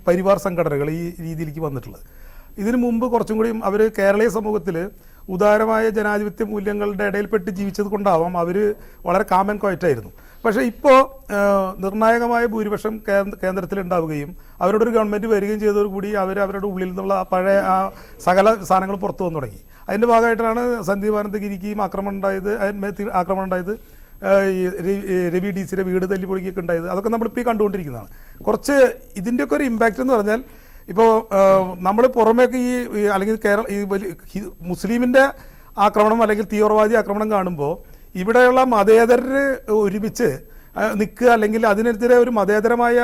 പരിവാർ സംഘടനകൾ ഈ രീതിയിലേക്ക് വന്നിട്ടുള്ളത്. ഇതിനു മുമ്പ് കുറച്ചും കൂടി അവർ കേരളീയ സമൂഹത്തിൽ ഉദാരമായ ജനാധിപത്യ മൂല്യങ്ങളുടെ ഇടയിൽപ്പെട്ട് ജീവിച്ചത് കൊണ്ടാവാം അവർ വളരെ കാമൻ ക്വയറ്റായിരുന്നു. പക്ഷേ ഇപ്പോൾ നിർണായകമായ ഭൂരിപക്ഷം കേന്ദ്രത്തിലുണ്ടാവുകയും അവരോടൊരു ഗവൺമെൻറ് വരികയും ചെയ്തതോടുകൂടി അവരുടെ ഉള്ളിൽ നിന്നുള്ള പഴയ ആ സകല സാധനങ്ങൾ പുറത്തു വന്നു തുടങ്ങി. അതിൻ്റെ ഭാഗമായിട്ടാണ് സന്ദീപാനന്ദഗിരിക്കും ആക്രമണം ഉണ്ടായത്, രവി ഡി സിയുടെ വീട് തല്ലിപ്പൊളിക്കൊക്കെ ഉണ്ടായത്. അതൊക്കെ നമ്മളിപ്പോൾ കണ്ടുകൊണ്ടിരിക്കുന്നതാണ്. കുറച്ച് ഇതിൻ്റെയൊക്കെ ഒരു ഇമ്പാക്റ്റ് എന്ന് പറഞ്ഞാൽ, ഇപ്പോൾ നമ്മൾ പുറമേക്ക് ഈ അല്ലെങ്കിൽ ഈ മുസ്ലിമിൻ്റെ ആക്രമണം അല്ലെങ്കിൽ തീവ്രവാദി ആക്രമണം കാണുമ്പോൾ ഇവിടെയുള്ള മതേതരർ ഒരുമിച്ച് നിൽക്കുക അല്ലെങ്കിൽ അതിനെതിരെ ഒരു മതേതരമായ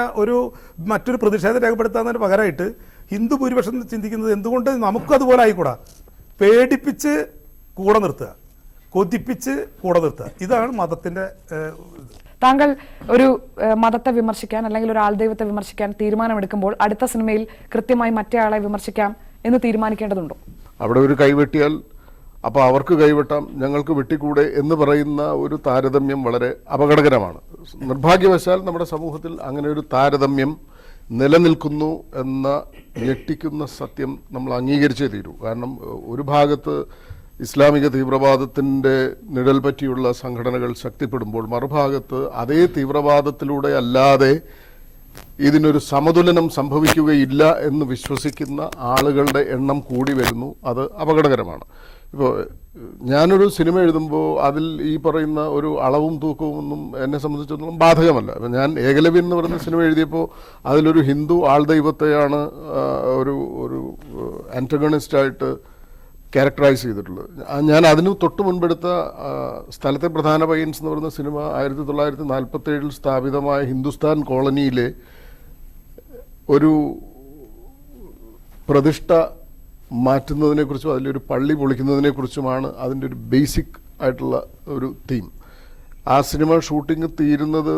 മറ്റൊരു പ്രതിഷേധം രേഖപ്പെടുത്താന്നതിന് പകരമായിട്ട് ഹിന്ദു ഭൂരിപക്ഷം ചിന്തിക്കുന്നത് എന്തുകൊണ്ട് നമുക്കതുപോലെ ആയിക്കൂടാ, പേടിപ്പിച്ച് കൂടെ നിർത്തുക, കൊതിപ്പിച്ച് കൂടെ നിർത്തുക. ഇതാണ് മതത്തിൻ്റെ. താങ്കൾ ഒരു മതത്തെ വിമർശിക്കാൻ അല്ലെങ്കിൽ ഒരു ആൾദൈവത്തെ വിമർശിക്കാൻ തീരുമാനമെടുക്കുമ്പോൾ അടുത്ത സിനിമയിൽ കൃത്യമായി മറ്റേ ആളെ വിമർശിക്കാം എന്ന് തീരുമാനിക്കേണ്ടതുണ്ടോ? അവിടെ ഒരു കൈവെട്ടിയാൽ അപ്പോൾ അവർക്ക് കൈവെട്ടാം, ഞങ്ങൾക്ക് വെട്ടിക്കൂടെ എന്ന് പറയുന്ന ഒരു താരതമ്യം വളരെ അപകടകരമാണ്. നിർഭാഗ്യവശാൽ നമ്മുടെ സമൂഹത്തിൽ അങ്ങനെ ഒരു താരതമ്യം നിലനിൽക്കുന്നു എന്ന ഞെട്ടിക്കുന്ന സത്യം നമ്മൾ അംഗീകരിച്ചേ തീരൂ. കാരണം ഒരു ഭാഗത്ത് ഇസ്ലാമിക തീവ്രവാദത്തിൻ്റെ നിഴൽ പറ്റിയുള്ള സംഘടനകൾ ശക്തിപ്പെടുമ്പോൾ മറുഭാഗത്ത് അതേ തീവ്രവാദത്തിലൂടെ അല്ലാതെ ഇതിനൊരു സമതുലനം സംഭവിക്കുകയില്ല എന്ന് വിശ്വസിക്കുന്ന ആളുകളുടെ എണ്ണം കൂടി വരുന്നു. അത് അപകടകരമാണ്. ഇപ്പോൾ ഞാനൊരു സിനിമ എഴുതുമ്പോൾ അതിൽ ഈ പറയുന്ന ഒരു അളവും തൂക്കവും ഒന്നും എന്നെ സംബന്ധിച്ചിടത്തോളം ബാധകമല്ല. അപ്പം ഞാൻ ഏകലവ്യൻ എന്ന് പറയുന്ന സിനിമ എഴുതിയപ്പോൾ അതിലൊരു ഹിന്ദു ആൾദൈവത്തെയാണ് ഒരു ആൻറ്റഗണിസ്റ്റായിട്ട് ക്യാരക്ടറൈസ് ചെയ്തിട്ടുള്ളത്. ഞാൻ അതിന് തൊട്ട് മുൻപെടുത്ത സ്ഥലത്തെ പ്രധാന പയ്യൻസ് എന്ന് പറയുന്ന സിനിമ 1947 സ്ഥാപിതമായ ഹിന്ദുസ്ഥാൻ കോളനിയിലെ ഒരു പ്രതിഷ്ഠ മാറ്റുന്നതിനെക്കുറിച്ചും അതിലൊരു പള്ളി പൊളിക്കുന്നതിനെക്കുറിച്ചുമാണ് അതിൻ്റെ ഒരു ബേസിക് ആയിട്ടുള്ള ഒരു തീം. ആ സിനിമ ഷൂട്ടിംഗ് തീരുന്നത്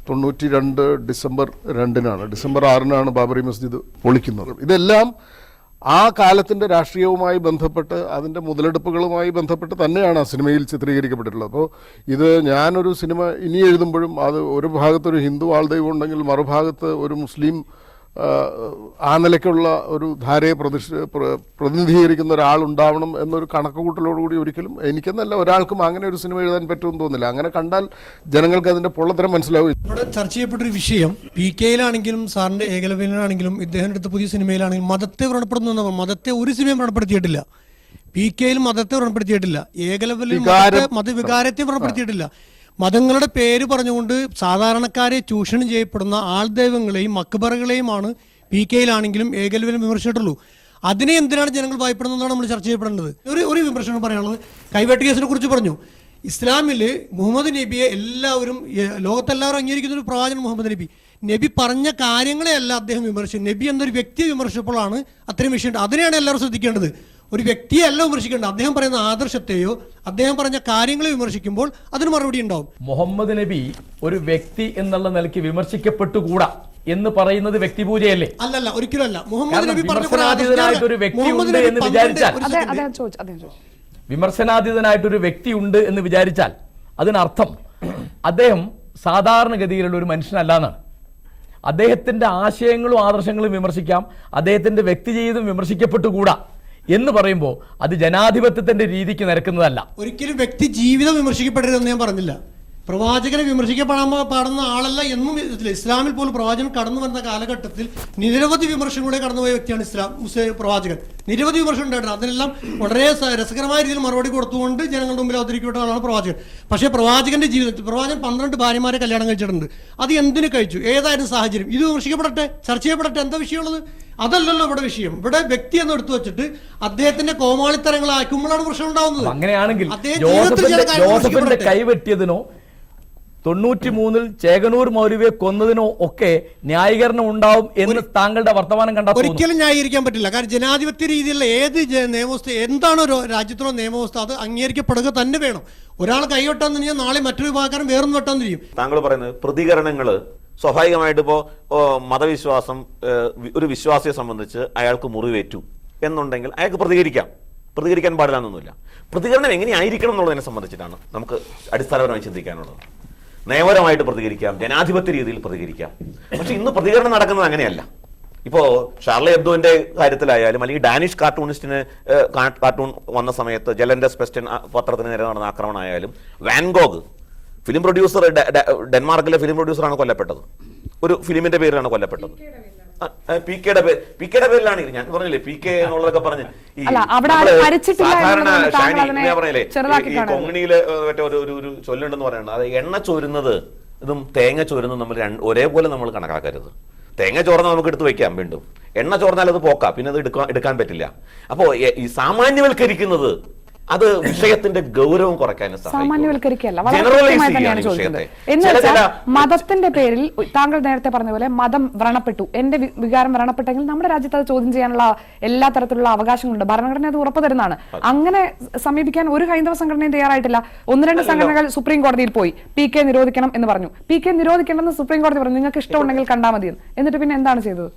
92 ഡിസംബർ 2-നാണ്. ഡിസംബർ 6-നാണ് ബാബറി മസ്ജിദ് പൊളിക്കുന്നത്. ഇതെല്ലാം ആ കാലത്തിൻ്റെ രാഷ്ട്രീയവുമായി ബന്ധപ്പെട്ട് അതിൻ്റെ മുതലെടുപ്പുകളുമായി ബന്ധപ്പെട്ട് തന്നെയാണ് ആ സിനിമയിൽ ചിത്രീകരിക്കപ്പെട്ടിട്ടുള്ളത്. അപ്പോൾ ഇത് ഞാനൊരു സിനിമ ഇനി എഴുതുമ്പോഴും അത് ഒരു ഭാഗത്തൊരു ഹിന്ദു ആൾദൈവം ഉണ്ടെങ്കിൽ മറുഭാഗത്ത് ഒരു മുസ്ലിം ആ നിലയ്ക്കുള്ള ഒരു ധാരയെ പ്രതിനിധീകരിക്കുന്ന ഒരാളുണ്ടാവണം എന്നൊരു കണക്കുകൂട്ടലോടുകൂടി ഒരിക്കലും എനിക്കെന്നല്ല ഒരാൾക്കും അങ്ങനെ ഒരു സിനിമ എഴുതാൻ പറ്റുമെന്ന് തോന്നുന്നില്ല. അങ്ങനെ കണ്ടാൽ ജനങ്ങൾക്ക് അതിൻ്റെ പൊള്ളത്തരം മനസ്സിലാവും. ഇവിടെ ചർച്ച ചെയ്യപ്പെട്ടൊരു വിഷയം PK-യിലാണെങ്കിലും സാറിന്റെ ഏകലവ്യനാണെങ്കിലും ഇദ്ദേഹം എടുത്ത പുതിയ സിനിമയിലാണെങ്കിലും മതത്തെ വ്രണപ്പെടുന്ന മതത്തെ ഒരു സിനിമയും വ്രണപ്പെടുത്തിയിട്ടില്ല. PK-യിൽ മതത്തെ വ്രണപ്പെടുത്തിയിട്ടില്ല. ഏകലവ്യനിൽ മതവികാരത്തെ വ്രണപ്പെടുത്തിയിട്ടില്ല. മതങ്ങളുടെ പേര് പറഞ്ഞുകൊണ്ട് സാധാരണക്കാരെ ചൂഷണം ചെയ്യപ്പെടുന്ന ആൾദൈവങ്ങളെയും മക്ബറകളെയുമാണ് PK-യിലാണെങ്കിലും ഏകലവ്യനും വിമർശിച്ചിട്ടുള്ളൂ. അതിനെ എന്തിനാണ് ജനങ്ങൾ ഭയപ്പെടുന്നതെന്നാണ് നമ്മൾ ചർച്ച ചെയ്യപ്പെടേണ്ടത്. ഒരു വിമർശനം പറയാനുള്ളത്, കൈവെട്ട് കേസിനെ കുറിച്ച് പറഞ്ഞു. ഇസ്ലാമിൽ മുഹമ്മദ് നബിയെ എല്ലാവരും, ലോകത്തെല്ലാവരും അംഗീകരിക്കുന്ന ഒരു പ്രവാചകൻ മുഹമ്മദ് നബി. നബി പറഞ്ഞ കാര്യങ്ങളെയല്ല അദ്ദേഹം വിമർശിച്ചു. നബി എന്നൊരു വ്യക്തിയെ വിമർശിച്ചപ്പോഴാണ് അത്രയും വിഷയം. അതിനെയാണ് എല്ലാവരും ശ്രദ്ധിക്കേണ്ടത്. ഒരു വ്യക്തിയെ അല്ല വിമർശിക്കേണ്ടത്. അദ്ദേഹം പറയുന്ന ആദർശത്തെയോ അദ്ദേഹം പറഞ്ഞ കാര്യങ്ങളെ വിമർശിക്കുമ്പോൾ അതിന് മറുപടി ഉണ്ടാവും. മുഹമ്മദ് നബി ഒരു വ്യക്തി എന്നുള്ള നിലയ്ക്ക് വിമർശിക്കപ്പെട്ടുകൂടാ എന്ന് പറയുന്നത് വ്യക്തിപൂജയല്ലേ? അല്ലല്ല, ഒരിക്കലും അല്ല. മുഹമ്മദ് കാരണം നബി പറഞ്ഞ വിമർശനാതീതനായിട്ടൊരു വ്യക്തി ഉണ്ട് എന്ന് വിചാരിച്ചാൽ വിമർശനാതീതനായിട്ടൊരു വ്യക്തി ഉണ്ട് എന്ന് വിചാരിച്ചാൽ അതിനർത്ഥം അദ്ദേഹം സാധാരണഗതിയിലുള്ള ഒരു മനുഷ്യനല്ല എന്നാണ്. അദ്ദേഹത്തിന്റെ ആശയങ്ങളും ആദർശങ്ങളും വിമർശിക്കാം, അദ്ദേഹത്തിന്റെ വ്യക്തി ജീവിതം വിമർശിക്കപ്പെട്ടുകൂടാ എന്ന് പറയുമ്പോൾ അത് ജനാധിപത്യത്തിന്റെ രീതിക്ക് നിരക്കുന്നതല്ല. ഒരിക്കലും വ്യക്തി ജീവിതം വിമർശിക്കപ്പെടരുതെന്ന് ഞാൻ പറഞ്ഞില്ല. പ്രവാചകനെ വിമർശിക്കപ്പെടാൻ പാടുന്ന ആളല്ല എന്നും ഇസ്ലാമിൽ പോലും പ്രവാചകൻ കടന്നു വരുന്ന കാലഘട്ടത്തിൽ നിരവധി വിമർശനങ്ങളിലൂടെ കടന്നുപോയ വ്യക്തിയാണ് പ്രവാചകൻ. നിരവധി വിമർശനം ഉണ്ടായിട്ടുണ്ട്. അതിനെല്ലാം വളരെ രസകരമായ രീതിയിൽ മറുപടി കൊടുത്തുകൊണ്ട് ജനങ്ങളുടെ മുമ്പിൽ അവതരിക്കപ്പെട്ട ആളാണ് പ്രവാചകൻ. പക്ഷേ പ്രവാചകന്റെ ജീവിതത്തിൽ പ്രവാചകൻ 12 ഭാര്യമാരെ കല്യാണം കഴിച്ചിട്ടുണ്ട്. അത് എന്തിനു കഴിച്ചു, ഏതായിരുന്നു സാഹചര്യം, ഇത് വിമർശിക്കപ്പെടട്ടെ, ചർച്ച ചെയ്യപ്പെടട്ടെ, എന്താ വിഷയമുള്ളത്? അതല്ലല്ലോ ഇവിടെ വിഷയം. ഇവിടെ വ്യക്തി എന്ന് എടുത്തു വെച്ചിട്ട് അദ്ദേഹത്തിന്റെ കോമാളിത്തരങ്ങളാക്കുമ്പോഴാണ് പ്രശ്നം ഉണ്ടാവുന്നത്. അങ്ങനെയാണെങ്കിൽ ജോസഫിന്റെ കൈവെട്ടിയതിനോ 93-ൽ ചേകനൂർ മൗലവിയെ കൊന്നതിനോ ഒക്കെ ന്യായീകരണം ഉണ്ടാവും എന്ന് താങ്കളുടെ വർത്തമാനം കണ്ടാൽ ഒരിക്കലും ന്യായീകരിക്കാൻ പറ്റില്ല. കാരണം ജനാധിപത്യ രീതിയിലുള്ള ഏത് നിയമവ്യവസ്ഥ എന്താണോ രാജ്യത്തിനോ നിയമവ്യവസ്ഥ അത് അംഗീകരിക്കപ്പെടുക തന്നെ വേണം. ഒരാൾ കൈവെട്ടാൻ തിരിഞ്ഞാൽ നാളെ മറ്റൊരു വിഭാഗം വേറൊന്നും വെട്ടാൻ തിരിയും. താങ്കൾ പറയുന്നത് പ്രതികരണങ്ങൾ സ്വാഭാവികമായിട്ട് ഇപ്പോൾ മതവിശ്വാസം ഒരു വിശ്വാസിയെ സംബന്ധിച്ച് അയാൾക്ക് മുറിവേറ്റു എന്നുണ്ടെങ്കിൽ അയാൾക്ക് പ്രതികരിക്കാൻ പാടില്ല എന്നൊന്നുമില്ല. പ്രതികരണം എങ്ങനെയായിരിക്കണം എന്നുള്ളതിനെ സംബന്ധിച്ചിട്ടാണ് നമുക്ക് അടിസ്ഥാനപരമായി ചിന്തിക്കാനുള്ളത്. നയപരമായിട്ട് പ്രതികരിക്കാം, ജനാധിപത്യ രീതിയിൽ പ്രതികരിക്കാം. പക്ഷെ ഇന്ന് പ്രതികരണം നടക്കുന്നത് അങ്ങനെയല്ല. ഇപ്പോൾ ഷാർലി എബ്ദോന്റെ കാര്യത്തിലായാലും അല്ലെങ്കിൽ ഡാനിഷ് കാർട്ടൂണിസ്റ്റിന് കാർട്ടൂൺ വന്ന സമയത്ത് ജലൻഡസ് പെസ്റ്റൻ പത്രത്തിന് നേരെ നടന്ന ആക്രമണമായാലും വാൻഗോഗ് ഫിലിം പ്രൊഡ്യൂസർ ഡെൻമാർക്കിലെ ഫിലിം പ്രൊഡ്യൂസറാണ് കൊല്ലപ്പെട്ടത്. ഒരു ഫിലിമിന്റെ പേരിലാണ് കൊല്ലപ്പെട്ടത്. പി കെയുടെ പേരിലാണ്. ഞാൻ പറഞ്ഞില്ലേ പി കെ എന്നുള്ളതൊക്കെ പറഞ്ഞ് സാധാരണ ഷാനി പറഞ്ഞില്ലേ ഈ കൊങ്ങിണിയില് മറ്റേ ഒരു ചൊല്ലുണ്ടെന്ന് പറയുന്നത്, അത് എണ്ണ ചോരുന്നത് ഇതും തേങ്ങ ചോരുന്നതും നമ്മൾ ഒരേപോലെ നമ്മൾ കണക്കാക്കരുത്. തേങ്ങ ചോർന്നാൽ നമുക്ക് എടുത്ത് വെക്കാം, വീണ്ടും എണ്ണ ചോർന്നാൽ അത് പോക്കാം, പിന്നെ അത് എടുക്കാൻ പറ്റില്ല. അപ്പോ ഈ സാമാന്യവൽക്കരിക്കുന്നത് അത് വിഷയത്തിന്റെ ഗൗരവം കുറയ്ക്കാനും സാമാന്യവൽക്കരിക്കല്ല, മതത്തിന്റെ പേരിൽ താങ്കൾ നേരത്തെ പറഞ്ഞ പോലെ മതം വ്രണപ്പെട്ടു, എന്റെ വികാരം വ്രണപ്പെട്ടെങ്കിൽ നമ്മുടെ രാജ്യത്ത് അത് ചോദ്യം ചെയ്യാനുള്ള എല്ലാ തരത്തിലുള്ള അവകാശങ്ങളുണ്ട്. ഭരണഘടന അത് ഉറപ്പു തരുന്നതാണ്. അങ്ങനെ സമീപിക്കാൻ ഒരു ഹൈന്ദവ സംഘടനയും തയ്യാറായിട്ടില്ല. 1-2 സംഘടനകൾ സുപ്രീം കോടതിയിൽ പോയി പി കെ നിരോധിക്കണം എന്ന് പറഞ്ഞു. പി കെ നിരോധിക്കണമെന്ന് സുപ്രീം കോടതി പറഞ്ഞു, നിങ്ങൾക്ക് ഇഷ്ടമുണ്ടെങ്കിൽ കണ്ടാൽ മതി. എന്നിട്ട് പിന്നെ എന്താണ് ചെയ്തത്?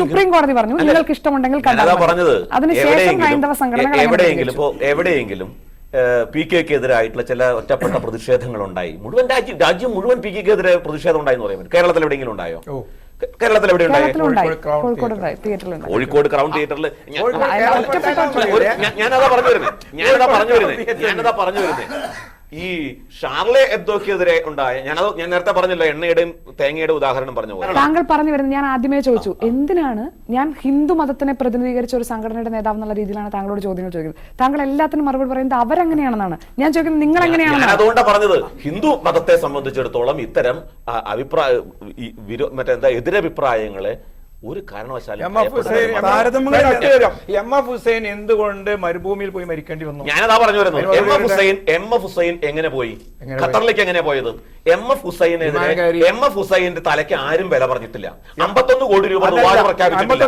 സുപ്രീം കോടതി പറഞ്ഞു നിങ്ങൾക്ക് ഇഷ്ടമുണ്ടെങ്കിൽ കണ്ടാൽ മതി. അതിനുശേഷം ഹൈന്ദവ സംഘടനകൾ എവിടെയെങ്കിലും പി കെക്കെതിരായിട്ടുള്ള ചില ഒറ്റപ്പെട്ട പ്രതിഷേധങ്ങൾ ഉണ്ടായി. മുഴുവൻ രാജ്യം മുഴുവൻ പി കെക്കെതിരെ പ്രതിഷേധം ഉണ്ടായി എന്ന് പറയാൻ കേരളത്തിൽ എവിടെയെങ്കിലും ഉണ്ടായോ? കേരളത്തിൽ എവിടെ ഉണ്ടായി? കോഴിക്കോട് ക്രൗൺ തിയേറ്ററിൽ. ഞാനതാ പറഞ്ഞു വരുന്നത് ഈ ഷാർലെ എബ്ദോക്കെതിരെ ഉണ്ടായ ഞാൻ നേരത്തെ പറഞ്ഞല്ലോ, എണ്ണയുടെയും തേങ്ങയുടെ ഉദാഹരണം പറഞ്ഞു പോലെ താങ്കൾ പറഞ്ഞു വരുന്നത്. ഞാൻ ആദ്യമേ ചോദിച്ചു, എന്തിനാണ് ഞാൻ ഹിന്ദു മതത്തിനെ പ്രതിനിധീകരിച്ച ഒരു സംഘടനയുടെ നേതാവ് എന്നുള്ള രീതിയിലാണ് താങ്കളോട് ചോദ്യങ്ങൾ ചോദിക്കുന്നത്. താങ്കൾ എല്ലാത്തിനും മറുപടി പറയുന്നത് അവരെങ്ങനെയാണെന്നാണ്. ഞാൻ ചോദിക്കുന്നത് നിങ്ങൾ എങ്ങനെയാണ്? അതുകൊണ്ടാണ് പറഞ്ഞത് ഹിന്ദു മതത്തെ സംബന്ധിച്ചിടത്തോളം ഇത്തരം എതിരഭിപ്രായങ്ങളെ ഒരു കാരണവശാലും എം എഫ് ഹുസൈൻ എന്തുകൊണ്ട് മരുഭൂമിയിൽ പോയി മരിക്കേണ്ടി വന്നു? ഞാനതാ പറഞ്ഞു വരുന്നത്. എം എഫ് ഹുസൈൻ എങ്ങനെ പോയി? ഖത്തറിലേക്ക് എങ്ങനെ പോയത്? എം എഫ് ഹുസൈന്റെ തലയ്ക്ക് ആരും വില പറഞ്ഞിട്ടില്ല. 51 കോടി രൂപ പ്രഖ്യാപിച്ചിട്ടില്ല.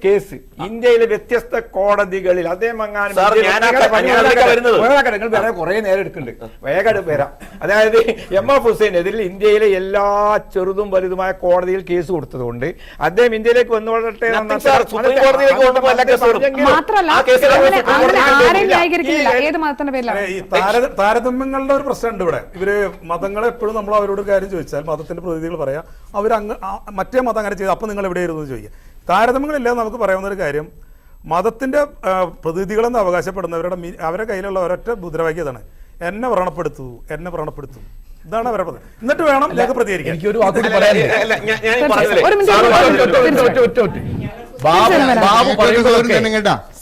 കേസ് ഇന്ത്യയിലെ വ്യത്യസ്ത കോടതികളിൽ അദ്ദേഹം കുറെ നേരം എടുക്കുന്നുണ്ട്. വേഗം വരാം. അതായത് എം എഫ് ഹുസൈനെതിരിൽ ഇന്ത്യയിലെ എല്ലാ ചെറുതും വലുതുമായ കോടതിയിൽ കേസ് കൊടുത്തതുകൊണ്ട് അദ്ദേഹം ഇന്ത്യയിലേക്ക് വന്നുകൊള്ളട്ടെ. താരതമ്യങ്ങളുടെ ഒരു പ്രശ്നമുണ്ട് ഇവിടെ. ഇവര് മതങ്ങളെ എപ്പോഴും നമ്മൾ അവരോട് കാര്യം ചോദിച്ചാൽ മതത്തിന്റെ പ്രതിനിധികൾ പറയാം അവർ മറ്റേ മതം അങ്ങനെ ചെയ്തു, അപ്പൊ നിങ്ങൾ എവിടെയായിരുന്നു ചോദിക്കുക. താരതമ്യങ്ങളില്ലാതെ നമുക്ക് പറയാവുന്ന ഒരു കാര്യം, മതത്തിന്റെ പ്രതിനിധികളെന്ന് അവകാശപ്പെടുന്നവരുടെ അവരുടെ കയ്യിലുള്ള ഒരൊറ്റ മുദ്രാവാക്യതാണ് എന്നെ വ്രണപ്പെടുത്തു. ഇതാണ് അവരുടെ പദം. എന്നിട്ട് വേണം ഞങ്ങൾക്ക് പ്രതികരിക്കാൻ. എനിക്കൊരു വാക്കുകൂടി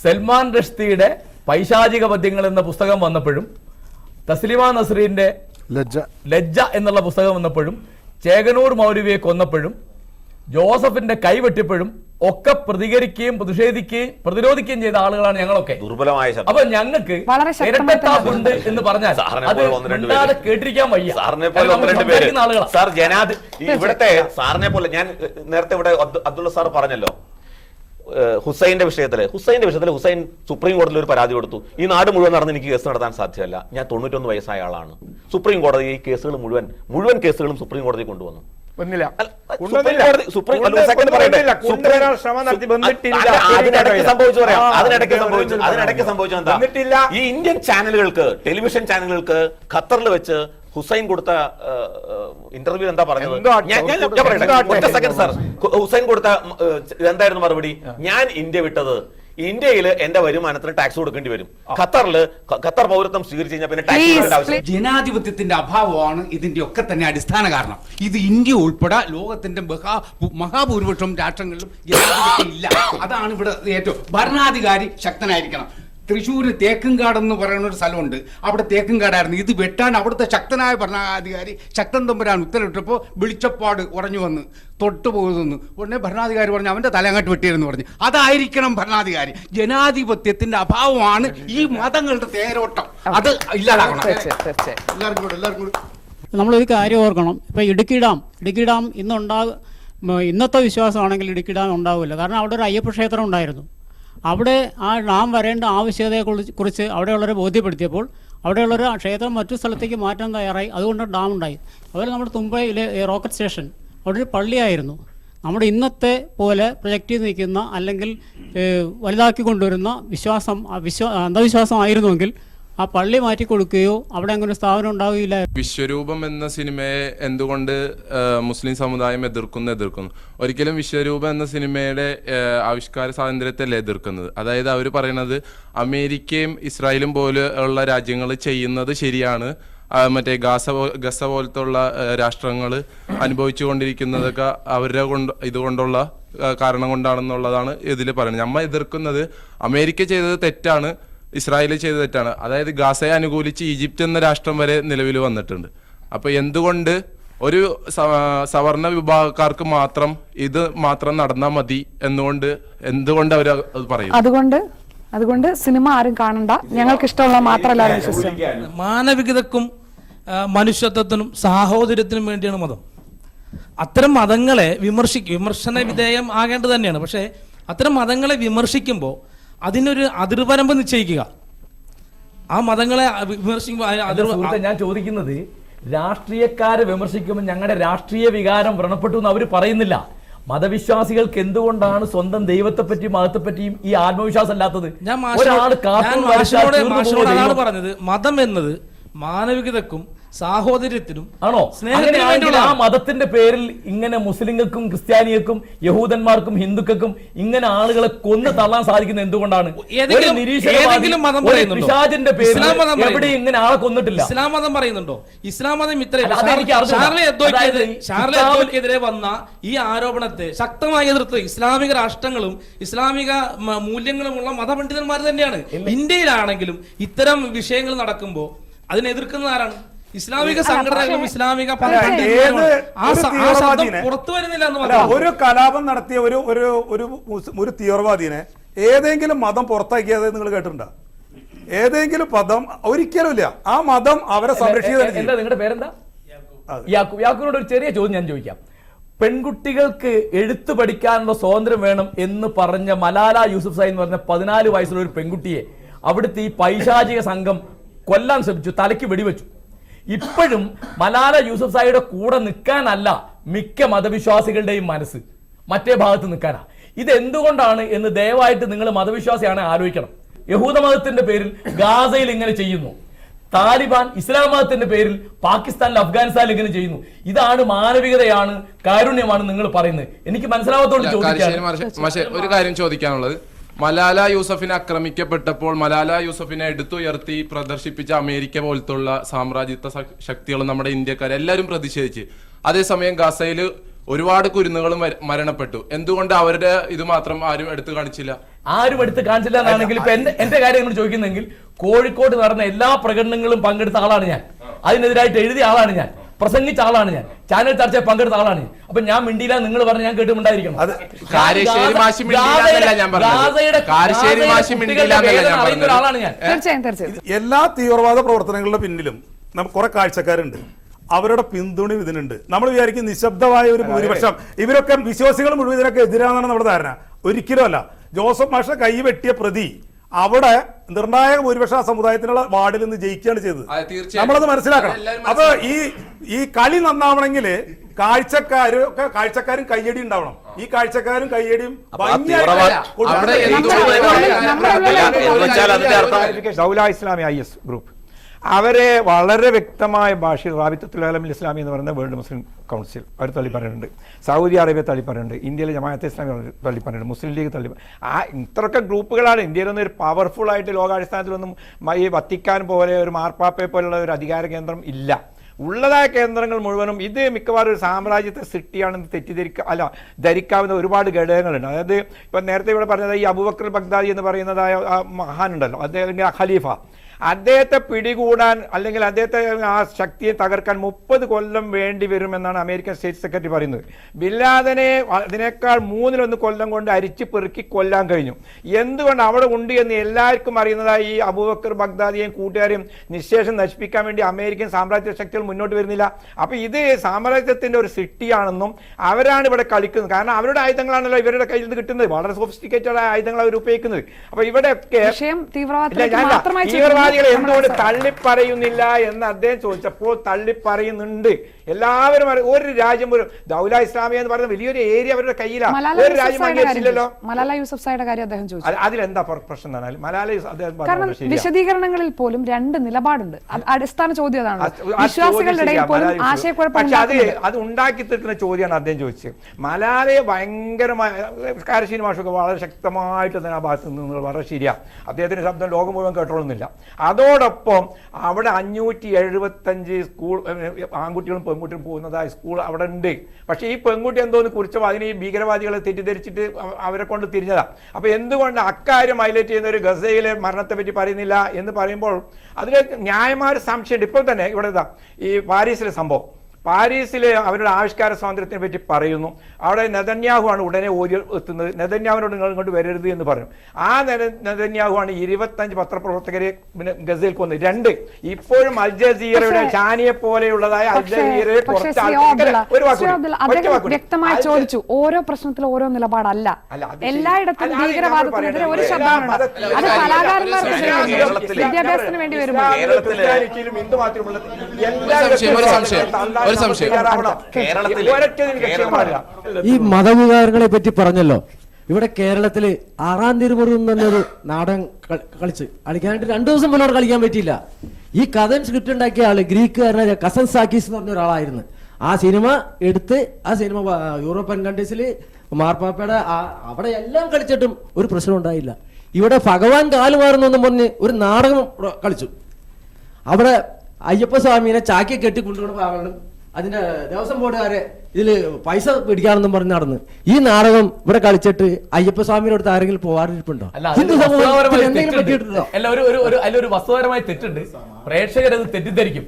സൽമാൻ റഷ്ദിയുടെ പൈശാചിക പദ്യങ്ങൾ എന്ന പുസ്തകം വന്നപ്പോഴും, തസ്ലിമ നസ്രീന്റെ ലജ്ജ എന്നുള്ള പുസ്തകം വന്നപ്പോഴും, ചേകനൂർ മൗലവിയെ കൊന്നപ്പോഴും, ജോസഫിന്റെ കൈവെട്ടിയപ്പോഴും ഒക്കെ പ്രതികരിക്കുകയും പ്രതിരോധിക്കുകയും ചെയ്ത ആളുകളാണ് ഞങ്ങളൊക്കെ. ദുർബലമായ ശബ്ദം. അപ്പൊ ഞങ്ങൾക്ക് വളരെ ശക്തമായി ഇരട്ടത്താപ്പുണ്ട് എന്ന് പറഞ്ഞാൽ സാറിനെ അത് പോലെ ഒന്ന് രണ്ട് പേര്. മിണ്ടാതെ കേട്ടിരിക്കാൻ വയ്യ. സാറിനെ പോലെ ഒന്ന് രണ്ട് പേര്. ആളുകളാണ്. സാർ ഇവിടുത്തെ സാറിനെ പോലെ ഞാൻ നേരത്തെ ഇവിടെ അബ്ദുള്ള സാർ പറഞ്ഞല്ലോ ഹുസൈന്റെ വിഷയത്തില് ഹുസൈൻ സുപ്രീം കോടതിയിൽ ഒരു പരാതി കൊടുത്തു. ഈ നാട് മുഴുവൻ നടന്ന് എനിക്ക് കേസ് നടത്താൻ സാധ്യമല്ല, ഞാൻ 91 വയസ്സായ ആളാണ്. സുപ്രീം കോടതി ഈ കേസുകൾ മുഴുവൻ കേസുകളും സുപ്രീം കോടതി കൊണ്ടുവന്നു. അതിനിടയ്ക്ക് സംഭവിച്ചത് എന്താ? ഈ ഇന്ത്യൻ ചാനലുകൾക്ക്, ടെലിവിഷൻ ചാനലുകൾക്ക് ഖത്തറിൽ വെച്ച് ഹുസൈൻ കൊടുത്ത ഇന്റർവ്യൂ എന്താ പറഞ്ഞത്? ഒറ്റ സെക്കൻഡ് സാർ. ഹുസൈൻ കൊടുത്ത എന്തായിരുന്നു മറുപടി? ഞാൻ ഇന്ത്യ വിട്ടത് ഇന്ത്യയിൽ എന്റെ വരുമാനത്തിന് ടാക്സ് കൊടുക്കേണ്ടി വരും. ഖത്തർ പൗരത്വം സ്വീകരിച്ചു കഴിഞ്ഞാൽ പിന്നെ ടാക്സ് കൊടുക്കേണ്ട ആവശ്യം. ജനാധിപത്യത്തിന്റെ അഭാവമാണ് ഇതിന്റെ ഒക്കെ തന്നെ അടിസ്ഥാന കാരണം. ഇത് ഇന്ത്യ ഉൾപ്പെടെ ലോകത്തിന്റെ മഹാഭൂരിപക്ഷം രാഷ്ട്രങ്ങളിലും ജനാധിപത്യം ഇല്ല. അതാണ് ഇവിടെ ഏറ്റവും. ഭരണാധികാരി ശക്തനായിരിക്കണം. തൃശ്ശൂർ തേക്കുംകാട് എന്ന് പറയുന്ന ഒരു സ്ഥലമുണ്ട്, അവിടെ തേക്കുംകാടായിരുന്നു. ഇത് വെട്ടാൻ അവിടുത്തെ ശക്തനായ ഭരണാധികാരി ശക്തൻ തമ്പുരാൻ ഉത്തരവിട്ടപ്പോൾ വെളിച്ചപ്പാട് ഉറഞ്ഞു വന്ന് തൊട്ടു പോകുന്നു. ഉടനെ ഭരണാധികാരി പറഞ്ഞു അവന്റെ തലങ്ങാട്ട് വെട്ടിയെന്ന് പറഞ്ഞു. അതായിരിക്കണം ഭരണാധികാരി. ജനാധിപത്യത്തിന്റെ അഭാവമാണ് ഈ മതങ്ങളുടെ തേരോട്ടം. അത് ഇല്ലാതാക്കണം. എല്ലാവർക്കും നമ്മളൊരു കാര്യം ഓർക്കണം. ഇപ്പോൾ ഇടുക്കി ഡാം ഇന്നത്തെ വിശ്വാസമാണെങ്കിൽ ഇടുക്കി ഡാം ഉണ്ടാവില്ല. കാരണം അവിടെ ഒരു അയ്യപ്പ ക്ഷേത്രം ഉണ്ടായിരുന്നു. അവിടെ ആ ഡാം വരേണ്ട ആവശ്യകതയെക്കുറിച്ച് അവിടെയുള്ളവരെ ബോധ്യപ്പെടുത്തിയപ്പോൾ അവിടെയുള്ളൊരു ക്ഷേത്രം മറ്റു സ്ഥലത്തേക്ക് മാറ്റാൻ തയ്യാറായി. അതുകൊണ്ട് ഡാം ഉണ്ടായി. അതുപോലെ നമ്മുടെ തുമ്പയിലെ റോക്കറ്റ് സ്റ്റേഷൻ അവിടെ ഒരു പള്ളിയായിരുന്നു. നമ്മുടെ ഇന്നത്തെ പോലെ പ്രൊജക്റ്റ് ചെയ്ത് നിൽക്കുന്ന അല്ലെങ്കിൽ വലുതാക്കി കൊണ്ടുവരുന്ന അന്ധവിശ്വാസമായിരുന്നുവെങ്കിൽ ആ പള്ളി മാറ്റി കൊടുക്കുകയോ അവിടെ അങ്ങനെ ഒരു സ്ഥാപനം ഉണ്ടാവുകയില്ല. വിശ്വരൂപം എന്ന സിനിമയെ എന്തുകൊണ്ട് മുസ്ലിം സമുദായം എതിർക്കുന്നു? ഒരിക്കലും വിശ്വരൂപം എന്ന സിനിമയുടെ ആവിഷ്കാര സ്വാതന്ത്ര്യത്തെയല്ല എതിർക്കുന്നത്. അതായത് അവർ പറയുന്നത് അമേരിക്കയും ഇസ്രായേലും പോലെയുള്ള രാജ്യങ്ങൾ ചെയ്യുന്നത് ശരിയാണ്, മറ്റേ ഗസ പോലത്തുള്ള രാഷ്ട്രങ്ങൾ അനുഭവിച്ചുകൊണ്ടിരിക്കുന്നതൊക്കെ അവരുടെ ഇതുകൊണ്ടുള്ള കാരണം കൊണ്ടാണെന്നുള്ളതാണ് ഇതിൽ പറയുന്നത്. നമ്മൾ എതിർക്കുന്നത് അമേരിക്ക ചെയ്തത് തെറ്റാണ്, ഇസ്രായേൽ ചെയ്ത തെറ്റാണ്. അതായത് ഗാസയെ അനുകൂലിച്ച് ഈജിപ്റ്റ് എന്ന രാഷ്ട്രം വരെ നിലവിൽ വന്നിട്ടുണ്ട്. അപ്പൊ എന്തുകൊണ്ട് ഒരു സവർണ വിഭാഗക്കാർക്ക് മാത്രം ഇത് മാത്രം നടന്നാൽ മതി എന്തുകൊണ്ട് അവർ അത് പറയും? അതുകൊണ്ട് സിനിമ ആരും കാണണ്ട, ഞങ്ങൾക്ക് ഇഷ്ടമുള്ള മാത്രമല്ല വിശ്വസിക്കും. മാനവികതക്കും മനുഷ്യത്വത്തിനും സാഹോദര്യത്തിനും വേണ്ടിയാണ് മതം. അത്തരം മതങ്ങളെ വിമർശന വിധേയം ആകേണ്ടത് തന്നെയാണ്. പക്ഷേ അത്തരം മതങ്ങളെ വിമർശിക്കുമ്പോൾ അതിനൊരു അതിർവരമ്പ് നിശ്ചയിക്കുക. ആ മതങ്ങളെ വിമർശിക്കുമ്പോൾ ഞാൻ ചോദിക്കുന്നത്, രാഷ്ട്രീയക്കാരെ വിമർശിക്കുമ്പോൾ ഞങ്ങളുടെ രാഷ്ട്രീയ വികാരം വ്രണപ്പെട്ടു എന്ന് അവർ പറയുന്നില്ല. മതവിശ്വാസികൾക്ക് എന്തുകൊണ്ടാണ് സ്വന്തം ദൈവത്തെപ്പറ്റിയും മതത്തെപ്പറ്റിയും ഈ ആത്മവിശ്വാസം അല്ലാത്തത്? ഞാൻ മാഷിനോട് അതാണ് പറഞ്ഞത്. മതം എന്നത് മാനവികതക്കും സാഹോദര്യത്തിനും ആണോ? ആ മതത്തിന്റെ പേരിൽ ഇങ്ങനെ മുസ്ലിങ്ങൾക്കും ക്രിസ്ത്യാനികൾക്കും യഹൂദന്മാർക്കും ഹിന്ദുക്കൾക്കും ഇങ്ങനെ ആളുകളെ കൊന്നു തള്ളാൻ സാധിക്കുന്നത് എന്തുകൊണ്ടാണ്? ഏതെങ്കിലും മതം പറയുന്നുണ്ടോ? ഇങ്ങനെ ആളെ കൊന്നിട്ടില്ല. ഇസ്ലാം മതം പറയുന്നുണ്ടോ? ഇസ്ലാം മതം ഷാർലെക്കെതിരെ വന്ന ഈ ആരോപണത്തെ ശക്തമായി എതിർത്ത് ഇസ്ലാമിക രാഷ്ട്രങ്ങളും ഇസ്ലാമിക മൂല്യങ്ങളുമുള്ള മതപണ്ഡിതന്മാർ തന്നെയാണ്. ഇന്ത്യയിലാണെങ്കിലും ഇത്തരം വിഷയങ്ങൾ നടക്കുമ്പോൾ അതിനെ എതിർക്കുന്നത് ആരാണ്? ഇസ്ലാമിക സംഘടനകളും ഇസ്ലാമിക പുറത്തു വരുന്നില്ല എന്ന് പറഞ്ഞു. ഒരു കലാപം നടത്തിയ ഒരു തീവ്രവാദിനെ ഏതെങ്കിലും മതം പുറത്താക്കിയത് നിങ്ങൾ കേട്ടിട്ടുണ്ടോ? ഏതെങ്കിലും പദം ഒരിക്കലും ഇല്ല. ആ മതം അവരെ സംരക്ഷിക്കുന്നത്. നിങ്ങളുടെ പേരെന്താ? യാക്കൂബിനോട് ഒരു ചെറിയ ചോദ്യം ഞാൻ ചോദിക്കാം. പെൺകുട്ടികൾക്ക് എഴുത്ത് പഠിക്കാനുള്ള സ്വാതന്ത്ര്യം വേണം എന്ന് പറഞ്ഞ മലാല യൂസുഫ്സായി എന്ന് പറഞ്ഞ 14 വയസ്സുള്ള ഒരു പെൺകുട്ടിയെ അവിടുത്തെ ഈ പൈശാചിക സംഘം കൊല്ലാൻ ശ്രമിച്ചു, തലയ്ക്ക് വെടിവെച്ചു. ഇപ്പോഴും മലാല യൂസുഫ്സായിയുടെ കൂടെ നിൽക്കാനല്ല മിക്ക മതവിശ്വാസികളുടെയും മനസ്സ്, മറ്റേ ഭാഗത്ത് നിൽക്കാനാ. ഇത് എന്തുകൊണ്ടാണ് എന്ന് ദയവായിട്ട് നിങ്ങൾ മതവിശ്വാസിയാണ് ആലോചിക്കണം. യഹൂദ മതത്തിന്റെ പേരിൽ ഗാസയിൽ ഇങ്ങനെ ചെയ്യുന്നു, താലിബാൻ ഇസ്ലാം മതത്തിന്റെ പേരിൽ പാകിസ്ഥാനിൽ അഫ്ഗാനിസ്ഥാനിൽ ഇങ്ങനെ ചെയ്യുന്നു. ഇതാണ് മാനവികതയാണ്, കാരുണ്യമാണ് നിങ്ങൾ പറയുന്നത്. എനിക്ക് മനസ്സിലാവാത്തോട് ചോദിക്കാൻ ഒരു കാര്യം ചോദിക്കാനുള്ളത്, മലാല യൂസഫിനെ ആക്രമിക്കപ്പെട്ടപ്പോൾ മലാല യൂസഫിനെ എടുത്തുയർത്തി പ്രദർശിപ്പിച്ച അമേരിക്ക പോലത്തുള്ള സാമ്രാജ്യത്വ ശക്തികൾ നമ്മുടെ ഇന്ത്യക്കാരെല്ലാവരും പ്രതിഷേധിച്ച്. അതേസമയം ഗസയിൽ ഒരുപാട് കുരുന്നുകളും മരണപ്പെട്ടു. എന്തുകൊണ്ട് അവരുടെ ഇത് മാത്രം ആരും എടുത്തു കാണിച്ചില്ല? ആരും എടുത്ത് കാണിച്ചില്ല എന്നാണെങ്കിൽ ഇപ്പൊ എന്റെ കാര്യം നിങ്ങൾ ചോദിക്കുന്നെങ്കിൽ, കോഴിക്കോട് നടന്ന എല്ലാ പ്രകടനങ്ങളും പങ്കെടുത്ത ആളാണ് ഞാൻ, അതിനെതിരായിട്ട് എഴുതിയ ആളാണ് ഞാൻ. പ്രസംഗിച്ച ആളാണ് ഞാൻ, ചാനൽ ചർച്ചയിൽ പങ്കെടുത്ത ആളാണ്. അപ്പൊ ഞാൻ മിണ്ടിയില്ല, നിങ്ങൾ പറഞ്ഞ് ഞാൻ കേട്ടുമുണ്ടായിരിക്കണം. അറിയുന്ന ഒരാളാണ് ഞാൻ. തീർച്ചയായും എല്ലാ തീവ്രവാദ പ്രവർത്തനങ്ങളുടെ പിന്നിലും നമുക്ക് കുറെ കാഴ്ചക്കാരുണ്ട്, അവരുടെ പിന്തുണ ഇതിനുണ്ട്. നമ്മൾ വിചാരിക്കും നിശബ്ദമായ ഒരു ഭൂരിപക്ഷം ഇവരൊക്കെ വിശ്വാസികൾ മുഴുവൻ ഇതിനൊക്കെ എതിരാണെന്നാണ് നമ്മുടെ ധാരണ. ഒരിക്കലും അല്ല. ജോസഫ് മാഷ കൈ വെട്ടിയ പ്രതി അവിടെ നിർണായക ഭൂരിപക്ഷം ആ സമുദായത്തിനുള്ള വാർഡിൽ നിന്ന് ജയിക്കുകയാണ് ചെയ്തത്. നമ്മളത് മനസ്സിലാക്കണം. അപ്പൊ ഈ കളി നന്നാവണമെങ്കിൽ കാഴ്ചക്കാരും കയ്യടി ഉണ്ടാവണം. ഈ കാഴ്ചക്കാരും കയ്യടിയും ദൗല ഇസ്ലാമി IS ഗ്രൂപ്പ് അവരെ വളരെ വ്യക്തമായ ഭാഷയിൽ റാബിത്തത്തുൽ ആലമിൽ ഇസ്ലാമി എന്ന് പറയുന്ന വേൾഡ് മുസ്ലിം കൗൺസിൽ അവർ തള്ളി പറയുന്നുണ്ട്, സൗദി അറേബ്യ തള്ളി പറയുന്നുണ്ട്, ഇന്ത്യയിലെ ജമാഅത്തെ ഇസ്ലാമി തള്ളി പറയുന്നുണ്ട്, മുസ്ലിം ലീഗ് തള്ളി. ഇത്രയൊക്കെ ഗ്രൂപ്പുകളാണ്. ഇന്ത്യയിലൊന്നും ഒരു പവർഫുൾ ആയിട്ട് ലോകാടിസ്ഥാനത്തിലൊന്നും ഈ വത്തിക്കാൻ പോലെ ഒരു മാർപ്പാപ്പയെ പോലുള്ള ഒരു അധികാര കേന്ദ്രം ഇല്ല. ഉള്ളതായ കേന്ദ്രങ്ങൾ മുഴുവനും ഇത് മിക്കവാറും ഒരു സാമ്രാജ്യത്തെ സൃഷ്ടിയാണെന്ന് ധരിക്കാവുന്ന ഒരുപാട് ഘടകങ്ങളുണ്ട്. അതായത് ഇപ്പം നേരത്തെ ഇവിടെ പറഞ്ഞത് ഈ അബൂബക്കർ ബഗ്ദാദി എന്ന് പറയുന്നതായ മഹാനുണ്ടല്ലോ, അദ്ദേഹം ഖലീഫ, അദ്ദേഹത്തെ പിടികൂടാൻ അല്ലെങ്കിൽ അദ്ദേഹത്തെ ആ ശക്തിയെ തകർക്കാൻ 30 കൊല്ലം വേണ്ടി വരുമെന്നാണ് അമേരിക്കൻ സ്റ്റേറ്റ് സെക്രട്ടറി പറയുന്നത്. ബിൻലാദനെ അതിനേക്കാൾ 3-1 കൊല്ലം കൊണ്ട് അരിച്ച് പെറുക്കി കൊല്ലാൻ കഴിഞ്ഞു. എന്തുകൊണ്ട് അവിടെ ഉണ്ട് എന്ന് എല്ലാവർക്കും അറിയുന്നതായി ഈ അബൂബക്കർ ബഗ്ദാദിയെയും കൂട്ടുകാരെയും നിശേഷം നശിപ്പിക്കാൻ വേണ്ടി അമേരിക്കൻ സാമ്രാജ്യ ശക്തികൾ മുന്നോട്ട് വരുന്നില്ല. അപ്പോൾ ഇത് സാമ്രാജ്യത്തിന്റെ ഒരു സൃഷ്ടിയാണെന്നും അവരാണ് ഇവിടെ കളിക്കുന്നത്. കാരണം അവരുടെ ആയുധങ്ങളാണല്ലോ ഇവരുടെ കയ്യിൽ നിന്ന് കിട്ടുന്നത്. വളരെ സോഫിസ്റ്റിക്കേറ്റഡ് ആയ ആയുധങ്ങൾ അവർ ഉപയോഗിക്കുന്നത്. അപ്പൊ ഇവിടെയൊക്കെ തീവ്രവാദികളെ എന്തുകൊണ്ട് തള്ളിപ്പറയുന്നില്ല എന്ന് അദ്ദേഹം ചോദിച്ചപ്പോൾ തള്ളിപ്പറയുന്നുണ്ട്. എല്ലാവരും ഒരു രാജ്യം പോലും ദൗല ഇസ്ലാമിയ എന്ന് പറയുന്ന വലിയൊരു ഏരിയ അവരുടെ കയ്യിലാണ്. ഒരു രാജ്യം അംഗീകരിച്ചില്ലല്ലോ. മലാല യൂസഫ്സായിയുടെ കാര്യം അദ്ദേഹം ചോദിച്ചു. അതിലെന്താ പ്രശ്നം എന്നാൽ മലാല കാരണം വിശദീകരണങ്ങളിൽ പോലും 2 നിലപാടുണ്ട്. അടിസ്ഥാന ചോദ്യം അതാണ്. വിശ്വാസികളുടെ ഇടയിൽ പോലും ആശയക്കുഴപ്പം. അത് ഉണ്ടാക്കി തീർക്കുന്ന ചോദ്യമാണ് അദ്ദേഹം ചോദിച്ചത്. മലാലയെ ഭയങ്കരമായ കാരശ്ശേരി മാഷൊക്കെ വളരെ ശക്തമായിട്ട് തന്നെ ആ ഭാഗത്ത് നിന്ന് വളരെ ശരിയാണ്. അദ്ദേഹത്തിന്റെ ശബ്ദം ലോകം മുഴുവൻ കേട്ടോളുന്നില്ല. അതോടൊപ്പം അവിടെ 575 സ്കൂൾ ആൺകുട്ടികളും പെൺകുട്ടികളും പോകുന്നതായ സ്കൂൾ അവിടെ ഉണ്ട്. പക്ഷേ ഈ പെൺകുട്ടി എന്തോന്ന് കുറിച്ചപ്പോൾ അതിന് ഈ ഭീകരവാദികളെ തെറ്റിദ്ധരിച്ചിട്ട് അവരെ കൊണ്ട് തിരിഞ്ഞതാണ്. അപ്പോൾ എന്തുകൊണ്ട് അക്കാര്യം ഹൈലൈറ്റ് ചെയ്യുന്ന ഒരു ഗസയിലെ മരണത്തെ പറ്റി പറയുന്നില്ല എന്ന് പറയുമ്പോൾ അതിൽ ന്യായമായ സംശയമുണ്ട്. ഇപ്പോൾ തന്നെ ഇവിടെ ഈ പാരീസിലെ സംഭവം, പാരീസിൽ അവരുടെ ആവിഷ്കാര സ്വാതന്ത്ര്യത്തിനെ പറ്റി പറയുന്നു. അവിടെ നെതന്യാഹു ആണ് ഉടനെ ഓടി എത്തുന്നത്. നെതന്യാഹുവിനോട് നിങ്ങൾ ഇങ്ങോട്ട് വരരുത് എന്ന് പറയും. ആ നെതന്യാഹു ആണ് 25 പത്രപ്രവർത്തകരെ ഗസയിൽ കൊന്നത്. 2 ഇപ്പോഴും അൽ ജസീറയുടെ ഷാനിയെ പോലെയുള്ളതായ അൽ ജസീറയെ വ്യക്തമായി ചോദിച്ചു. ഓരോ പ്രശ്നത്തിലും ഓരോ നിലപാടല്ല. എല്ലായിടത്തും ഭീകരവാദത്തിനെതിരെ ഒരു ശബ്ദമാണ്. അത് കലാകാരന്മാർക്ക് വിദ്യാഭ്യാസത്തിന് വേണ്ടി വരുമ്പോൾ ഹിന്ദു മാത്രമുള്ള ഈ മതവികാരങ്ങളെ പറ്റി പറഞ്ഞല്ലോ. ഇവിടെ കേരളത്തില് 6-ാം തിരുമുറിവ് എന്നൊരു നാടകം കളിക്കാനായിട്ട് 2 ദിവസം പോലും അവിടെ കളിക്കാൻ പറ്റിയില്ല. ഈ കഥ സ്ക്രിപ്റ്റ് ഉണ്ടാക്കിയ ആള് ഗ്രീക്കുകാരനായ കസൻസാക്കീസ് എന്ന് പറഞ്ഞ ഒരാളായിരുന്നു. ആ സിനിമ എടുത്ത് ആ സിനിമ യൂറോപ്യൻ കൺട്രീസിൽ മാർപ്പാപ്പയുടെ അവിടെ എല്ലാം കളിച്ചിട്ടും ഒരു പ്രശ്നം ഉണ്ടായില്ല. ഇവിടെ ഭഗവാൻ കാലുമാറുന്നെന്നും പറഞ്ഞ് ഒരു നാടകം കളിച്ചു. അവിടെ അയ്യപ്പ സ്വാമീനെ ചാക്കി കെട്ടി കൊണ്ടുപോകണം. അതിന്റെ ദേവസ്വം ബോർഡുകാരെ ഇതില് പൈസ പിടിക്കാണെന്നും പറഞ്ഞ് നടന്ന് ഈ നാടകം ഇവിടെ കളിച്ചിട്ട് അയ്യപ്പ സ്വാമിയുടെ അടുത്ത് ആരെങ്കിലും പോകാറിരിപ്പുണ്ടോ? അതിലൊരു വസ്തുതപരമായ തെറ്റുണ്ട്. പ്രേക്ഷകരത് തെറ്റിദ്ധരിക്കും.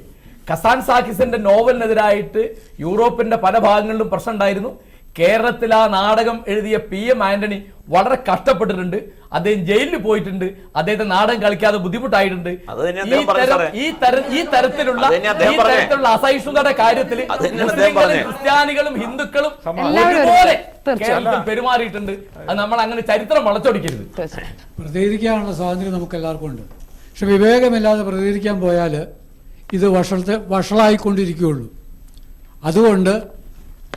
കസാൻ സാക്കിസിന്റെ നോവലിനെതിരായിട്ട് യൂറോപ്പിന്റെ പല ഭാഗങ്ങളിലും പ്രശ്നം ഉണ്ടായിരുന്നു. കേരളത്തിൽ ആ നാടകം എഴുതിയ PM ആന്റണി വളരെ കഷ്ടപ്പെട്ടിട്ടുണ്ട്. അദ്ദേഹം ജയിലിൽ പോയിട്ടുണ്ട്. അദ്ദേഹത്തെ നാടകം കളിക്കാതെ ബുദ്ധിമുട്ടായിട്ടുണ്ട്. ഈ തരത്തിലുള്ള അസഹിഷ്ണുതയുടെ കാര്യത്തിൽ മുസ്ലിങ്ങളും ക്രിസ്ത്യാനികളും ഹിന്ദുക്കളും ഒരുപോലെ കേരളത്തിൽ പെരുമാറിയിട്ടുണ്ട്. അത് നമ്മൾ അങ്ങനെ ചരിത്രം വളച്ചൊടിക്കരുത്. പ്രതികരിക്കാനുള്ള സ്വാതന്ത്ര്യം നമുക്ക് എല്ലാവർക്കും ഉണ്ട്. പക്ഷെ വിവേകമില്ലാതെ പ്രതികരിക്കാൻ പോയാൽ ഇത് വഷളായിക്കൊണ്ടിരിക്കുകയുള്ളൂ. അതുകൊണ്ട്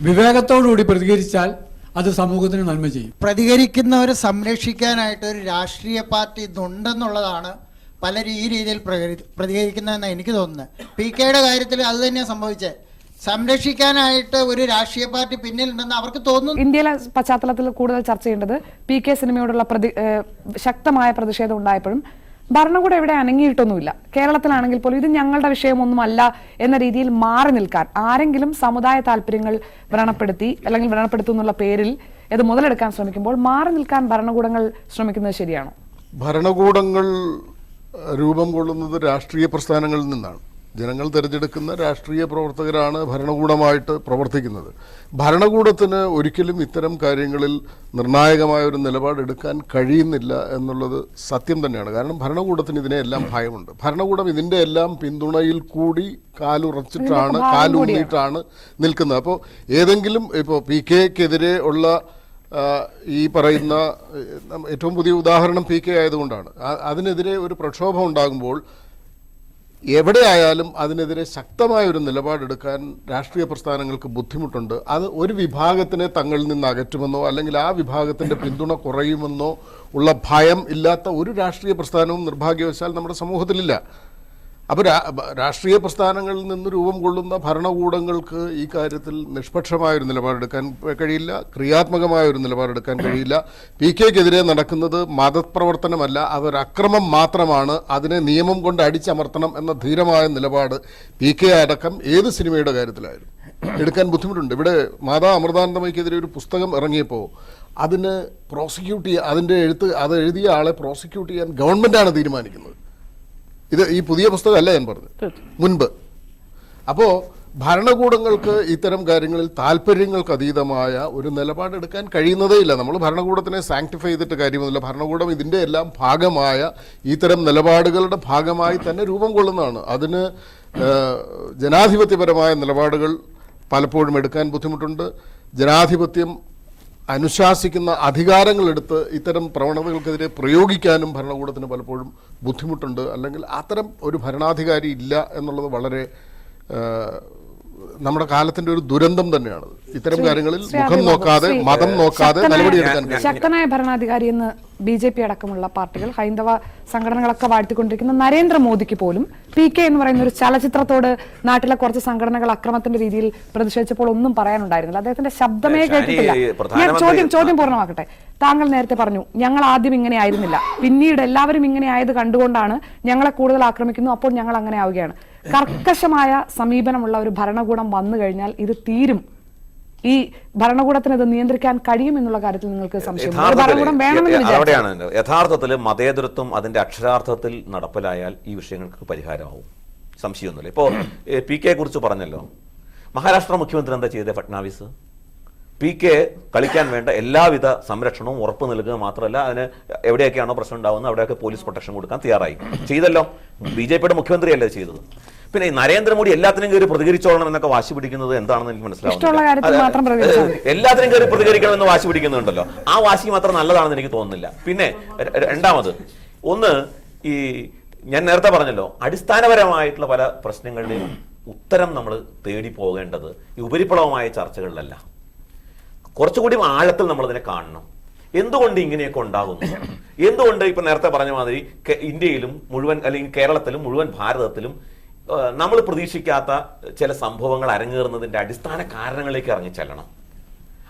വിവേകത്തോടുകൂടി പ്രതികരിച്ചാൽ അത് സമൂഹത്തിന് നന്മ ചെയ്യും. പ്രതികരിക്കുന്നവരെ സംരക്ഷിക്കാനായിട്ട് ഒരു രാഷ്ട്രീയ പാർട്ടി ഇതുണ്ടെന്നുള്ളതാണ് പലരും ഈ രീതിയിൽ പ്രതികരിക്കുന്നതെന്നാണ് എനിക്ക് തോന്നുന്നത്. PKയുടെ കാര്യത്തിൽ അത് തന്നെയാണ് സംഭവിച്ചത്. സംരക്ഷിക്കാനായിട്ട് ഒരു രാഷ്ട്രീയ പാർട്ടി പിന്നിലുണ്ടെന്ന് അവർക്ക് തോന്നുന്നു. ഇന്ത്യയിലെ പശ്ചാത്തലത്തിൽ കൂടുതൽ ചർച്ച ചെയ്യേണ്ടത് PK സിനിമയോടുള്ള ശക്തമായ പ്രതിഷേധം ഉണ്ടായപ്പോഴും ഭരണകൂടം ഇവിടെ അനങ്ങിയിട്ടൊന്നുമില്ല. കേരളത്തിലാണെങ്കിൽ പോലും ഇത് ഞങ്ങളുടെ വിഷയമൊന്നുമല്ല എന്ന രീതിയിൽ മാറി നിൽക്കാൻ ആരെങ്കിലും സമുദായ താല്പര്യങ്ങൾ വ്രണപ്പെടുത്തി അല്ലെങ്കിൽ വ്രണപ്പെടുത്തുന്നുള്ള പേരിൽ ഇത് മുതലെടുക്കാൻ ശ്രമിക്കുമ്പോൾ മാറി നിൽക്കാൻ ഭരണകൂടങ്ങൾ ശ്രമിക്കുന്നത് ശരിയാണോ? ഭരണകൂടങ്ങൾ രൂപം കൊള്ളുന്നത് രാഷ്ട്രീയ പ്രസ്ഥാനങ്ങളിൽ നിന്നാണ്. ജനങ്ങൾ തിരഞ്ഞെടുക്കുന്ന രാഷ്ട്രീയ പ്രവർത്തകരാണ് ഭരണകൂടമായിട്ട് പ്രവർത്തിക്കുന്നത്. ഭരണകൂടത്തിന് ഒരിക്കലും ഇത്തരം കാര്യങ്ങളിൽ നിർണായകമായ ഒരു നിലപാടെടുക്കാൻ കഴിയുന്നില്ല എന്നുള്ളത് സത്യം തന്നെയാണ്. കാരണം ഭരണകൂടത്തിന് ഇതിനെല്ലാം ഭയമുണ്ട്. ഭരണകൂടം ഇതിൻ്റെ എല്ലാം പിന്തുണയിൽ കൂടി കാലൂന്നിയിട്ടാണ് നിൽക്കുന്നത്. അപ്പോൾ ഏതെങ്കിലും ഇപ്പോൾ PK-ക്കെതിരെ ഉള്ള ഈ പറയുന്ന ഏറ്റവും പുതിയ ഉദാഹരണം PK ആയതുകൊണ്ടാണ്. അതിനെതിരെ ഒരു പ്രക്ഷോഭം ഉണ്ടാകുമ്പോൾ എവിടെയായാലും അതിനെതിരെ ശക്തമായ ഒരു നിലപാടെടുക്കാൻ രാഷ്ട്രീയ പ്രസ്ഥാനങ്ങൾക്ക് ബുദ്ധിമുട്ടുണ്ട്. അത് ഒരു വിഭാഗത്തിനെ തങ്ങളിൽ നിന്ന് അകറ്റുമെന്നോ അല്ലെങ്കിൽ ആ വിഭാഗത്തിൻ്റെ പിന്തുണ കുറയുമെന്നോ ഉള്ള ഭയം ഇല്ലാത്ത ഒരു രാഷ്ട്രീയ പ്രസ്ഥാനവും നിർഭാഗ്യവശാൽ നമ്മുടെ സമൂഹത്തിലില്ല. അപ്പോൾ രാഷ്ട്രീയ പ്രസ്ഥാനങ്ങളിൽ നിന്ന് രൂപം കൊള്ളുന്ന ഭരണകൂടങ്ങൾക്ക് ഈ കാര്യത്തിൽ നിഷ്പക്ഷമായൊരു നിലപാടെടുക്കാൻ കഴിയില്ല, ക്രിയാത്മകമായ ഒരു നിലപാടെടുക്കാൻ കഴിയില്ല. PK-ക്കെതിരെ നടക്കുന്നത് മതപ്രവർത്തനമല്ല, അതൊരു അക്രമം മാത്രമാണ്, അതിനെ നിയമം കൊണ്ട് അടിച്ചമർത്തണം എന്ന ധീരമായ നിലപാട് PK അടക്കം ഏത് സിനിമയുടെ കാര്യത്തിലായാലും എടുക്കാൻ ബുദ്ധിമുട്ടുണ്ട്. ഇവിടെ മാതാ അമൃതാനന്ദമയ്ക്കെതിരെ ഒരു പുസ്തകം ഇറങ്ങിയപ്പോൾ അതിന് പ്രോസിക്യൂട്ട് ചെയ്യാൻ, അത് എഴുതിയ ആളെ പ്രോസിക്യൂട്ട് ചെയ്യാൻ ഗവൺമെൻറ്റാണ് തീരുമാനിക്കുന്നത്. ഇത് ഈ പുതിയ പുസ്തകമല്ല ഞാൻ പറഞ്ഞത്, മുൻപ്. അപ്പോൾ ഭരണകൂടങ്ങൾക്ക് ഇത്തരം കാര്യങ്ങളിൽ താല്പര്യങ്ങൾക്ക് അതീതമായ ഒരു നിലപാടെടുക്കാൻ കഴിയുന്നതേ ഇല്ല. നമ്മൾ ഭരണകൂടത്തിനെ സാങ്ക്ടിഫൈ ചെയ്തിട്ട് കാര്യമൊന്നുമില്ല. ഭരണകൂടം ഇതിൻ്റെ എല്ലാം ഭാഗമായ ഇത്തരം നിലപാടുകളുടെ ഭാഗമായി തന്നെ രൂപം കൊള്ളുന്നതാണ്. അതിന് ജനാധിപത്യപരമായ നിലപാടുകൾ പലപ്പോഴും എടുക്കാൻ ബുദ്ധിമുട്ടുണ്ട്. ജനാധിപത്യം അനുശാസിക്കുന്ന അധികാരങ്ങളെടുത്ത് ഇത്തരം പ്രവണതകൾക്കെതിരെ പ്രയോഗിക്കാനും ഭരണകൂടത്തിന് പലപ്പോഴും ബുദ്ധിമുട്ടുണ്ട്. അല്ലെങ്കിൽ അത്തരം ഒരു ഭരണാധികാരി ഇല്ല എന്നുള്ളത് വളരെ നമ്മുടെ കാലത്തിന്റെ ഒരു ദുരന്തം തന്നെയാണ്. ഇത്തരം കാര്യങ്ങളിൽ മുഖം നോക്കാതെ, മതം നോക്കാതെ നടപടിയെടുക്കാൻ ശക്തനായ ഭരണാധികാരി എന്ന് BJP അടക്കമുള്ള പാർട്ടികൾ, ഹൈന്ദവ സംഘടനകളൊക്കെ വാഴ്ത്തിക്കൊണ്ടിരിക്കുന്ന നരേന്ദ്രമോദിക്ക് പോലും PK എന്ന് പറയുന്ന ഒരു ചലച്ചിത്രത്തോട് നാട്ടിലെ കുറച്ച് സംഘടനകൾ അക്രമത്തിന്റെ രീതിയിൽ പ്രതിഷേധിച്ചപ്പോൾ ഒന്നും പറയാനുണ്ടായിരുന്നില്ല. അദ്ദേഹത്തിന്റെ ശബ്ദമേ കേട്ടിട്ടില്ല. ഞാൻ ചോദ്യം പൂർണ്ണമാക്കട്ടെ. താങ്കൾ നേരത്തെ പറഞ്ഞു ഞങ്ങൾ ആദ്യം ഇങ്ങനെ ആയിരുന്നില്ല, പിന്നീട് എല്ലാവരും ഇങ്ങനെ ആയത് കണ്ടുകൊണ്ടാണ് ഞങ്ങളെ കൂടുതൽ ആക്രമിക്കുന്നു, അപ്പോൾ ഞങ്ങൾ അങ്ങനെ ആവുകയാണ്. കർക്കശമായ സമീപനമുള്ള ഒരു ഭരണകൂടം വന്നു കഴിഞ്ഞാൽ ഇത് തീരും. ഈ ഭരണകൂടത്തിന് ഇത് നിയന്ത്രിക്കാൻ കഴിയുമെന്നുള്ള കാര്യത്തിൽ നിങ്ങൾക്ക് സംശയം? അവിടെയാണ് യഥാർത്ഥത്തിൽ മതേതരത്വം അതിന്റെ അക്ഷരാർത്ഥത്തിൽ നടപ്പിലായാൽ ഈ വിഷയങ്ങൾക്ക് പരിഹാരമാവും, സംശയമൊന്നുമില്ല. ഇപ്പോൾ PK കുറിച്ച് പറഞ്ഞല്ലോ, മഹാരാഷ്ട്ര മുഖ്യമന്ത്രി എന്താ ചെയ്തത്? ഫട്നാവിസ് PK കളിക്കാൻ വേണ്ട എല്ലാവിധ സംരക്ഷണവും ഉറപ്പ് നൽകുക മാത്രമല്ല, അതിന് എവിടെയൊക്കെയാണോ പ്രശ്നം ഉണ്ടാകുന്നത് അവിടെയൊക്കെ പോലീസ് പ്രൊട്ടക്ഷൻ കൊടുക്കാൻ തയ്യാറായി ചെയ്തല്ലോ. BJP-യുടെ മുഖ്യമന്ത്രിയല്ലേ ചെയ്തത്. പിന്നെ ഈ നരേന്ദ്രമോദി എല്ലാത്തിനും കയറി പ്രതികരിച്ചോളണം എന്നൊക്കെ വാശി പിടിക്കുന്നത് എന്താണെന്ന് എനിക്ക് മനസ്സിലാവുന്നില്ല. എല്ലാത്തിനും കയറി പ്രതികരിക്കണമെന്ന് വാശി പിടിക്കുന്നുണ്ടല്ലോ, ആ വാശി മാത്രം നല്ലതാണെന്ന് എനിക്ക് തോന്നുന്നില്ല. പിന്നെ രണ്ടാമത് ഈ ഞാൻ നേരത്തെ പറഞ്ഞല്ലോ, അടിസ്ഥാനപരമായിട്ടുള്ള പല പ്രശ്നങ്ങളുടെയും ഉത്തരം നമ്മൾ തേടി പോകേണ്ടത് ഈ ഉപരിപ്ലവമായ ചർച്ചകളിലല്ല, കുറച്ചുകൂടി ആഴത്തിൽ നമ്മളതിനെ കാണണം. എന്തുകൊണ്ട് ഇങ്ങനെയൊക്കെ ഉണ്ടാകുന്നു? എന്തുകൊണ്ട് ഇപ്പൊ നേരത്തെ പറഞ്ഞ മാതിരി ഇന്ത്യയിലും മുഴുവൻ അല്ലെങ്കിൽ കേരളത്തിലും മുഴുവൻ ഭാരതത്തിലും നമ്മൾ പ്രതീക്ഷിക്കാത്ത ചില സംഭവങ്ങൾ അരങ്ങേറുന്നതിന്റെ അടിസ്ഥാന കാരണങ്ങളിലേക്ക് ഇറങ്ങിച്ചെല്ലണം.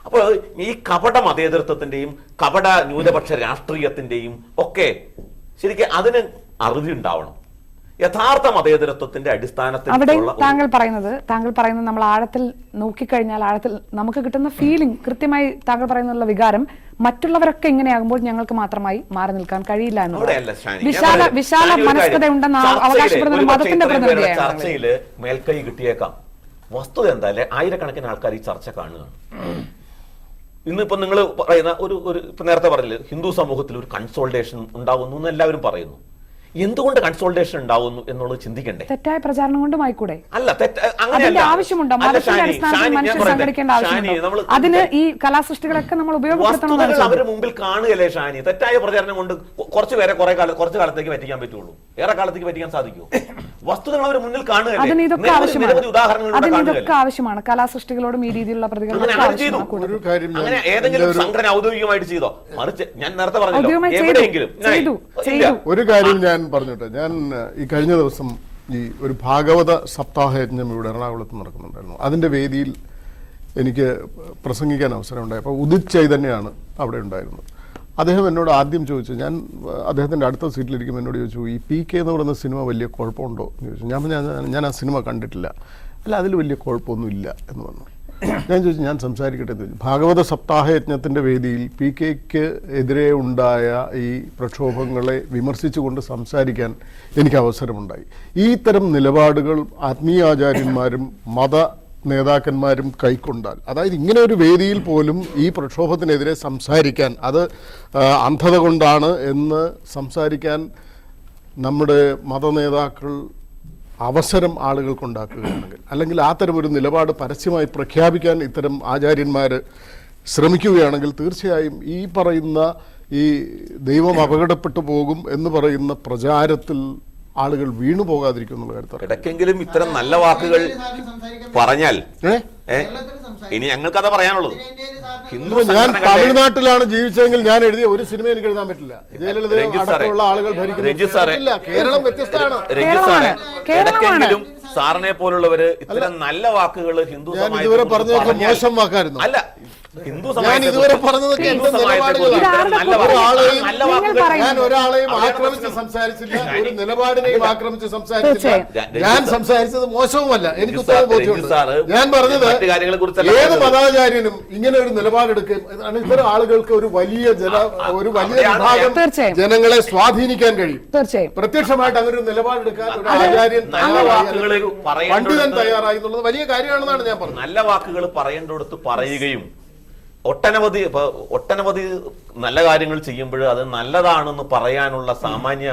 അപ്പോൾ ഈ കപട മതേതരത്വത്തിന്റെയും കപട ന്യൂനപക്ഷ രാഷ്ട്രീയത്തിന്റെയും ഒക്കെ ശരിക്കും അതിന് അറിവ് ഉണ്ടാവണം. യഥാർത്ഥ മതേതരത്വത്തിന്റെ അടിസ്ഥാനത്തിൽ അവിടെ താങ്കൾ പറയുന്നത് നമ്മൾ ആഴത്തിൽ നോക്കിക്കഴിഞ്ഞാൽ ആഴത്തിൽ നമുക്ക് കിട്ടുന്ന ഫീലിംഗ്, കൃത്യമായി താങ്കൾ പറയുന്നുള്ള വികാരം മറ്റുള്ളവരൊക്കെ ഇങ്ങനെയാകുമ്പോൾ ഞങ്ങൾക്ക് മാത്രമായി മാറി നിൽക്കാൻ കഴിയില്ല എന്നുള്ളത്. വിശാല മനസ്കത ഉണ്ടെന്ന് അവകാശപ്പെടുന്ന മതത്തിന്റെ പ്രതിനിധിയാണ്. ചർച്ചയില് മേൽക്കൈ കിട്ടിയേക്കാം. വസ്തുത എന്താ? ആയിരക്കണക്കിന് ആൾക്കാർ ഈ ചർച്ച കാണുകയാണ്. ഇന്നിപ്പോ നിങ്ങൾ പറയുന്ന ഒരു ഇപ്പൊ നേരത്തെ പറഞ്ഞില്ലേ, ഹിന്ദു സമൂഹത്തിൽ ഒരു കൺസോൾട്ടേഷൻ ഉണ്ടാകുന്നു എന്ന് എല്ലാവരും പറയുന്നു. എന്തുകൊണ്ട് കൺസോൾട്ടേഷൻ ഉണ്ടാവുന്നു എന്നുള്ളത് ചിന്തിക്കണ്ടേ? തെറ്റായ പ്രചാരണം കൊണ്ടും ആയിക്കൂടെ? അല്ല, ആവശ്യമുണ്ടോ? മനുഷ്യർ സംഘടിക്കേണ്ട ആവശ്യമുണ്ടോ? അതിന് ഈ കലാസൃഷ്ടികളൊക്കെ നമ്മൾ ഉപയോഗപ്പെടുത്തണം. അവരുടെ മുമ്പിൽ കാണുകയല്ലേ ഷാനി? തെറ്റായ പ്രചാരണം കൊണ്ട് കുറച്ച് പേരെ കുറച്ച് കാലത്തേക്ക് പറ്റിക്കാൻ പറ്റുള്ളൂ, ഏറെ കാലത്തേക്ക് പറ്റിക്കാൻ സാധിക്കുമോ? വസ്തുതകൾ അവർ മുന്നിൽ കാണുകയല്ലേ. ഇതൊക്കെ ആവശ്യമാണ്. കലാസൃഷ്ടികളോടും ഈ രീതിയിലുള്ള പ്രതികരണം അങ്ങനെ ഏതെങ്കിലും സംഘടന ഔദ്യോഗികമായിട്ട് ചെയ്തോ? മറിച്ച് ഞാൻ നേരത്തെ പറഞ്ഞല്ലോ, എവിടെയെങ്കിലും ഒരു കാര്യം ഞാൻ പറഞ്ഞോട്ടെ. ഞാൻ ഈ കഴിഞ്ഞ ദിവസം ഈ ഒരു ഭാഗവത സപ്താഹയജ്ഞം ഇവിടെ എറണാകുളത്ത് നടക്കുന്നുണ്ടായിരുന്നു. അതിൻ്റെ വേദിയിൽ എനിക്ക് പ്രസംഗിക്കാൻ അവസരം ഉണ്ടായി. അപ്പോൾ ഉദിത് ചൈതന്യയാണ് അവിടെ ഉണ്ടായിരുന്നത്. അദ്ദേഹം എന്നോട് ആദ്യം ചോദിച്ചു, ഞാൻ അദ്ദേഹത്തിൻ്റെ അടുത്ത സീറ്റിലിരിക്കുമ്പോൾ എന്നോട് ചോദിച്ചു, ഈ PK എന്ന് പറയുന്ന സിനിമ വലിയ കുഴപ്പമുണ്ടോ എന്ന് ചോദിച്ചു. ഞാൻ ആ സിനിമ കണ്ടിട്ടില്ല. അല്ല, അതിൽ വലിയ കുഴപ്പമൊന്നുമില്ല എന്ന് പറഞ്ഞു. ഞാൻ ചോദിച്ചു, ഞാൻ സംസാരിക്കട്ടെ എന്ന് ചോദിച്ചു. ഭാഗവത സപ്താഹ യജ്ഞത്തിൻ്റെ വേദിയിൽ PK-ക്ക് എതിരെ ഉണ്ടായ ഈ പ്രക്ഷോഭങ്ങളെ വിമർശിച്ചുകൊണ്ട് സംസാരിക്കാൻ എനിക്ക് അവസരമുണ്ടായി. ഈ തരം നിലപാടുകൾ ആത്മീയാചാര്യന്മാരും മത നേതാക്കന്മാരും കൈക്കൊണ്ടാൽ, അതായത് ഇങ്ങനെ ഒരു വേദിയിൽ പോലും ഈ പ്രക്ഷോഭത്തിനെതിരെ സംസാരിക്കാൻ, അത് അന്ധത കൊണ്ടാണ് എന്ന് സംസാരിക്കാൻ നമ്മുടെ മതനേതാക്കൾ അവസരം ആളുകൾക്കുണ്ടാക്കുകയാണെങ്കിൽ, അല്ലെങ്കിൽ ആ തരം ഒരു നിലപാട് പരസ്യമായി പ്രഖ്യാപിക്കാൻ ഇത്തരം ആചാര്യന്മാർ ശ്രമിക്കുകയാണെങ്കിൽ, തീർച്ചയായും ഈ പറയുന്ന ഈ ദൈവം അപകടപ്പെട്ടു പോകും എന്ന് പറയുന്ന പ്രചാരത്തിൽ ആളുകൾ വീണു പോകാതിരിക്കും എന്നുള്ള കാര്യത്തിൽ ഇടയ്ക്കെങ്കിലും ഇത്തരം നല്ല വാക്കുകൾ പറഞ്ഞാൽ ഇനി ഞങ്ങൾക്കത് പറയാനുള്ളത്. ഞാൻ തമിഴ്നാട്ടിലാണ് ജീവിച്ചതെങ്കിൽ ഞാൻ എഴുതിയ ഒരു സിനിമ എനിക്ക് എഴുതാൻ പറ്റില്ല. അടക്കമുള്ള ആളുകൾ ഭരിക്കുന്നില്ല. കേരളം വ്യത്യസ്തമാണ്. ഇടയ്ക്കെങ്കിലും സാറിനെ പോലുള്ളവര് ഇത്തരം നല്ല വാക്കുകൾ ഹിന്ദു ഞാൻ ഇതുവരെ പറഞ്ഞതൊക്കെ മോശം വാക്കായിരുന്നു. അല്ല, ഞാൻ ഇതുവരെ പറഞ്ഞതൊക്കെ ഞാൻ ഒരാളെയും ആക്രമിച്ച് സംസാരിച്ചില്ല, ഒരു നിലപാടിനെയും ആക്രമിച്ച് സംസാരിച്ചില്ല. ഞാൻ സംസാരിച്ചത് മോശവുമല്ല, എനിക്ക് ഉത്തരം ബോധ്യമുണ്ട്. ഞാൻ പറഞ്ഞത് ഏത് മതാചാര്യനും ഇങ്ങനെ ഒരു നിലപാടെടുക്കുകയും ഇത്തരം ആളുകൾക്ക് ഒരു വലിയ വിഭാഗം ജനങ്ങളെ സ്വാധീനിക്കാൻ കഴിയും. പ്രത്യക്ഷമായിട്ട് അങ്ങനെ ഒരു നിലപാടെടുക്കാൻ ഒരു ആചാര്യൻ പണ്ഡിതൻ തയ്യാറായി എന്നുള്ളത് വലിയ കാര്യമാണെന്നാണ് ഞാൻ പറഞ്ഞത്. നല്ല വാക്കുകൾ പറയേണ്ടടുത്ത് പറയുകയും ഒട്ടനവധി നല്ല കാര്യങ്ങൾ ചെയ്യുമ്പോൾ അത് നല്ലതാണെന്ന് പറയാനുള്ള സാമാന്യ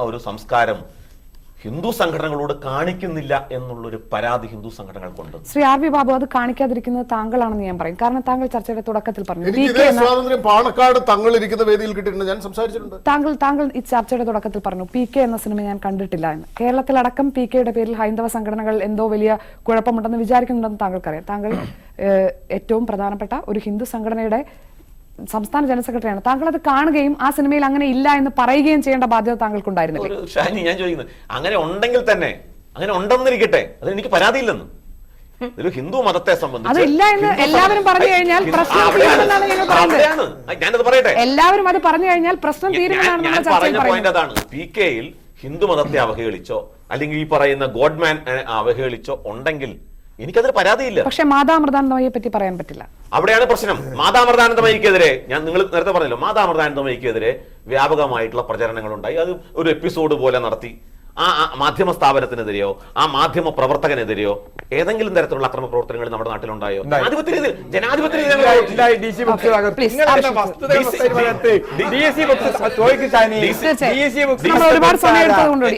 ഒരു സംസ്കാരം ഹിന്ദു സംഘടനകളോട് കാണിക്കുന്നില്ല എന്നുള്ളൊരു പരാതി ഹിന്ദു സംഘടനകൾക്കുണ്ട്. ശ്രീ ആർ വി ബാബു, അത് കാണിക്കാതിരിക്കുന്നത് താങ്കളാണെന്ന് ഞാൻ പറയും. കാരണം താങ്കൾ ചർച്ചയുടെ തുടക്കത്തിൽ പറഞ്ഞു സ്വാതന്ത്ര്യം പാണക്കാട് തങ്ങൾ ഇരിക്കുന്ന വേദിയിൽ കിട്ടിയിട്ടുണ്ട്, ഞാൻ സംസാരിച്ചിട്ടുണ്ട്. താങ്കൾ ഈ ചർച്ചയുടെ തുടക്കത്തിൽ പറഞ്ഞു PK എന്ന സിനിമ ഞാൻ കണ്ടിട്ടില്ല എന്ന്. കേരളത്തിലടക്കം PKയുടെ പേരിൽ ഹൈന്ദവ സംഘടനകൾ എന്തോ വലിയ കുഴപ്പമുണ്ടെന്ന് വിചാരിക്കുന്നുണ്ടെന്ന് താങ്കൾക്കറിയാം. താങ്കൾ ഏറ്റവും പ്രധാനപ്പെട്ട ഒരു ഹിന്ദു സംഘടനയുടെ സംസ്ഥാന ജനറൽ സെക്രട്ടറിയാണ്. താങ്കൾ അത് കാണുകയും ആ സിനിമയിൽ അങ്ങനെ ഇല്ല എന്ന് പറയുകയും ചെയ്യേണ്ട ബാധ്യത താങ്കൾക്കുണ്ടായിരുന്നില്ല. ഷാനി, ഞാൻ ചോദിക്കുന്നത്, അങ്ങനെ ഉണ്ടെങ്കിൽ തന്നെ അങ്ങനെ ഉണ്ടെന്നിരിക്കട്ടെ, അത് എനിക്ക് പരാതിയില്ലെന്ന്. ഒരു ഹിന്ദു മതത്തെ സംബന്ധിച്ച് എല്ലാവരും പറഞ്ഞു കഴിഞ്ഞാൽ പ്രശ്നം തീരുമെന്നാണ് ഞങ്ങൾ പറയുന്നത്. ഞാനത് പറയട്ടെ, എല്ലാവരും അത് പറഞ്ഞു കഴിഞ്ഞാൽ പ്രശ്നം തീരുമെന്നാണ് ഞാൻ പറഞ്ഞ പോയിന്റ് അതാണ്. PK-യിൽ ഹിന്ദു മതത്തെ അവഹേളിച്ചോ അല്ലെങ്കിൽ ഈ പറയുന്ന ഗോഡ്മാൻ അവഹേളിച്ചോ ഉണ്ടെങ്കിൽ എനിക്കതിന് പരാതിയില്ല. പക്ഷെ മാതാമൃതാനന്ദമയെ പറ്റി പറയാൻ പറ്റില്ല. അവിടെയാണ് പ്രശ്നം. മാതാമൃതാനന്ദമയിക്കെതിരെ ഞാൻ നിങ്ങൾ നേരത്തെ പറഞ്ഞല്ലോ, മാതാമൃതാനന്ദമയിക്കെതിരെ വ്യാപകമായിട്ടുള്ള പ്രചരണങ്ങൾ ഉണ്ടായി. അത് ഒരു എപ്പിസോഡ് പോലെ നടത്തി. ആ മാധ്യമ സ്ഥാപനത്തിനെതിരെയോ ആ മാധ്യമ പ്രവർത്തകനെതിരെയോ ഏതെങ്കിലും തരത്തിലുള്ള അക്രമ പ്രവർത്തനങ്ങൾ നമ്മുടെ നാട്ടിലുണ്ടായോ? ഒരുപാട് സമയം എടുത്തതുകൊണ്ടുകൂടി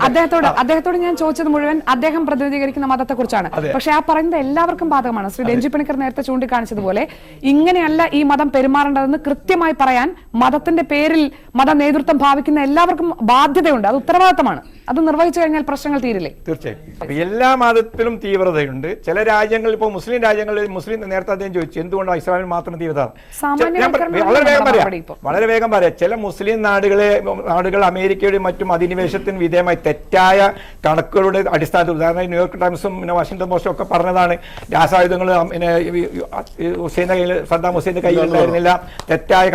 അദ്ദേഹത്തോട് ഞാൻ ചോദിച്ചത് മുഴുവൻ അദ്ദേഹം പ്രതിനിധീകരിക്കുന്ന മതത്തെ കുറിച്ചാണ്. പക്ഷെ ആ പറയുന്നത് എല്ലാവർക്കും ബാധകമാണ്. ശ്രീ രഞ്ജി പണിക്കർ നേരത്തെ ചൂണ്ടിക്കാണിച്ചതുപോലെ ഇങ്ങനെയല്ല ഈ മതം പെരുമാറേണ്ടതെന്ന് കൃത്യമായി പറയാൻ മതത്തിന്റെ പേരിൽ മത നേതൃത്വം ഭാവിക്കുന്ന എല്ലാവർക്കും ബാധ്യതയുണ്ട്. അത് ഉത്തരവാദിത്തമാണ്. അത് നിർവഹിച്ചു കഴിഞ്ഞാൽ പ്രശ്നങ്ങൾ തീരില്ലേ? തീർച്ചയായും എല്ലാ മതത്തിലും തീവ്രതയുണ്ട്. ചില രാജ്യങ്ങളിൽ, ഇപ്പോൾ മുസ്ലിം രാജ്യങ്ങളിൽ, നേരത്തെ അദ്ദേഹം ചോദിച്ചു എന്തുകൊണ്ടാണ് ഇസ്ലാമിൽ മാത്രം തീവ്രത. വളരെ വേഗം പറയാം. ചില മുസ്ലിം നാടുകൾ അമേരിക്കയുടെയും മറ്റും അധിനിവേശത്തിന് വിധേയമായി തെറ്റായ കണക്കുകളുടെ അടിസ്ഥാനത്തിൽ, ഉദാഹരണം ന്യൂയോർക്ക് ടൈംസും വാഷിംഗ്ടൺ പോസ്റ്റും ഒക്കെ പറഞ്ഞതാണ്, രാസായുധങ്ങൾ സദ്ദാം ഹുസൈന്റെ കയ്യിലുണ്ടായിരുന്നില്ല. തെറ്റായ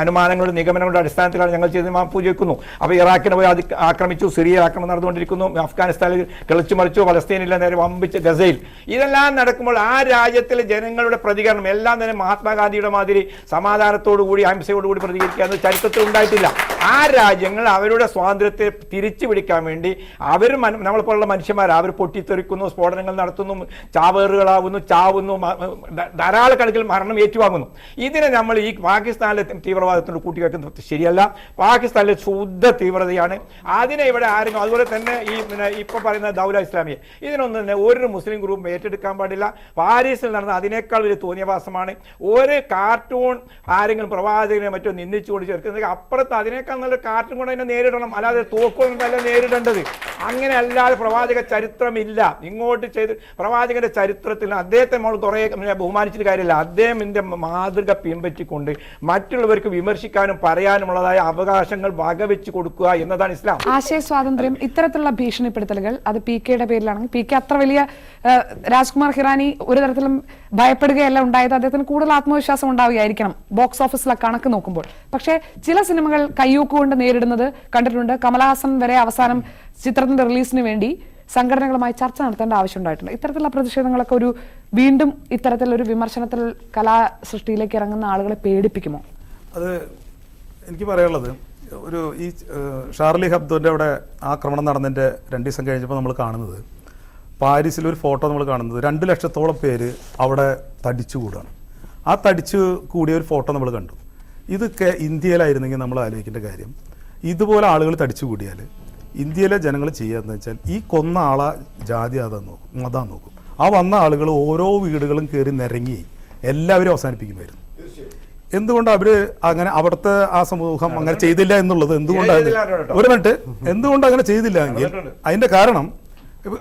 അനുമാനങ്ങളുടെ നിഗമനങ്ങളുടെ അടിസ്ഥാനത്തിലാണ് ഞങ്ങൾ ചെയ്ത് പൂജിക്കുന്നു. അപ്പോൾ ഇറാഖിനെ പോയി ആക്രമിച്ചു, സിറിയ ആക്രമണം നടന്നുകൊണ്ടിരിക്കുന്നു, അഫ്ഗാനിസ്ഥാനിൽ കിളച്ചു മറിച്ചു, പലസ്തീനിലെ നേരെ വമ്പിച്ച ഗസയിൽ. ഇതെല്ലാം നടക്കുമ്പോൾ ആ രാജ്യത്തിലെ ജനങ്ങളുടെ പ്രതികരണം എല്ലാം തന്നെ മഹാത്മാഗാന്ധിയുടെ മാതിരി സമാധാനത്തോടുകൂടി അഹിംസയോടുകൂടി പ്രതികരിക്കുക ചരിത്രത്തിൽ ഉണ്ടായിട്ടില്ല. ആ രാജ്യങ്ങൾ അവരുടെ സ്വാതന്ത്ര്യത്തെ തിരിച്ചു പിടിക്കാൻ വേണ്ടി അവർ നമ്മളെപ്പോലുള്ള മനുഷ്യന്മാർ അവർ പൊട്ടിത്തെറിക്കുന്നു, സ്ഫോടനങ്ങൾ നടത്തുന്നു, ചാവേറുകളാവുന്നു, ചാവുന്നു, ധാരാളം കണക്കിൽ മരണം ഏറ്റുവാങ്ങുന്നു. ഇതിനെ നമ്മൾ ഈ പാകിസ്ഥാനിലെ തീവ്രവാദത്തിനോട് കൂട്ടിക്കെട്ടുന്നത് ശരിയല്ല. പാകിസ്ഥാനിലെ ശുദ്ധ തീവ്രതയാണ്. അതിനെ ഇവിടെ ആരെങ്കിലും, അതുപോലെ തന്നെ ഈ ഇപ്പൊ പറയുന്ന ദൗല ഇസ്ലാമിയെ, ഇതിനൊന്നും തന്നെ ഒരു മുസ്ലിം ഗ്രൂപ്പ് ഏറ്റെടുക്കാൻ പാടില്ല. പാരീസിൽ നടന്ന അതിനേക്കാൾ ഒരു തോന്നിയവാസമാണ്. ഒരു കാർട്ടൂൺ ആരെങ്കിലും പ്രവാചകനെ മറ്റോ നിന്ദിച്ചുകൊണ്ട് ചേർക്കുന്നത്, അപ്പുറത്ത് അതിനേക്കാൾ നല്ല കാർട്ടൂൺ കൊണ്ട് അതിനെ നേരിടണം, അല്ലാതെ തോക്കൊന്നല്ല നേരിടേണ്ടത്. അങ്ങനെ അല്ലാതെ പ്രവാചക ചരിത്രമില്ല. ഇങ്ങോട്ട് ചെയ്ത് പ്രവാചകന്റെ ചരിത്രത്തിൽ അദ്ദേഹത്തെ നമ്മൾ കുറെ ബഹുമാനിച്ചിട്ട് കാര്യമില്ല. അദ്ദേഹത്തിന്റെ മാതൃക പിൻപറ്റിക്കൊണ്ട് മറ്റുള്ളവർക്ക് വിമർശിക്കാനും പറയാനുമുള്ളതായ അവകാശങ്ങൾ വകവെച്ച് കൊടുക്കുക എന്നതാണ് ഇസ്ലാം. ആശയ സ്വാതന്ത്ര്യം, ഇത്തരത്തിലുള്ള ഭീഷണിപ്പെടുത്തലുകൾ അത് PKയുടെ പേരിലാണെങ്കിൽ PK അത്ര വലിയ രാജ്കുമാർ ഹിറാനി ഒരു തരത്തിലും ഭയപ്പെടുകയല്ല ഉണ്ടായത്. അദ്ദേഹത്തിന് കൂടുതൽ ആത്മവിശ്വാസം ഉണ്ടാവുകയായിരിക്കണം ബോക്സ് ഓഫീസിലെ കണക്ക് നോക്കുമ്പോൾ. പക്ഷേ ചില സിനിമകൾ കയ്യൂക്കുകൊണ്ട് നേരിടുന്നത് കണ്ടിട്ടുണ്ട്. കമലഹാസൻ വരെ അവസാനം ചിത്രത്തിന്റെ റിലീസിന് വേണ്ടി സംഘടനകളുമായി ചർച്ച നടത്തേണ്ട ആവശ്യമുണ്ടായിട്ടുണ്ട്. ഇത്തരത്തിലുള്ള പ്രതിഷേധങ്ങളൊക്കെ വീണ്ടും ഇത്തരത്തിലൊരു വിമർശനത്തിൽ കലാസൃഷ്ടിയിലേക്ക് ഇറങ്ങുന്ന ആളുകളെ പേടിപ്പിക്കുമോ? അത് എനിക്ക് പറയാനുള്ളത്, ഈ ഷാർലി ഹബ്ദോൻ്റെ അവിടെ ആക്രമണം നടന്നതിൻ്റെ 2 ദിവസം കഴിഞ്ഞപ്പോൾ നമ്മൾ കാണുന്നത്, പാരീസിലൊരു ഫോട്ടോ നമ്മൾ കാണുന്നത് 2 ലക്ഷത്തോളം പേര് അവിടെ തടിച്ചു കൂടുകയാണ്. ആ തടിച്ചു കൂടിയ ഒരു ഫോട്ടോ നമ്മൾ കണ്ടു. ഇതൊക്കെ ഇന്ത്യയിലായിരുന്നെങ്കിൽ നമ്മൾ ആലോചിക്കേണ്ട കാര്യം, ഇതുപോലെ ആളുകൾ തടിച്ചു കൂടിയാൽ ഇന്ത്യയിലെ ജനങ്ങൾ ചെയ്യാന്ന് വെച്ചാൽ ഈ കൊന്ന ആളെ ജാതി അതാന്ന് നോക്കും, മതാന്ന് നോക്കും. ആ വന്ന ആളുകൾ ഓരോ വീടുകളും കയറി നിരങ്ങി എല്ലാവരും അവസാനിപ്പിക്കുമായിരുന്നു. എന്തുകൊണ്ട് അങ്ങനെ അവിടുത്തെ ആ സമൂഹം അങ്ങനെ ചെയ്തില്ല എന്നുള്ളത് എന്തുകൊണ്ട് അങ്ങനെ ചെയ്തില്ല എങ്കിൽ അതിന്റെ കാരണം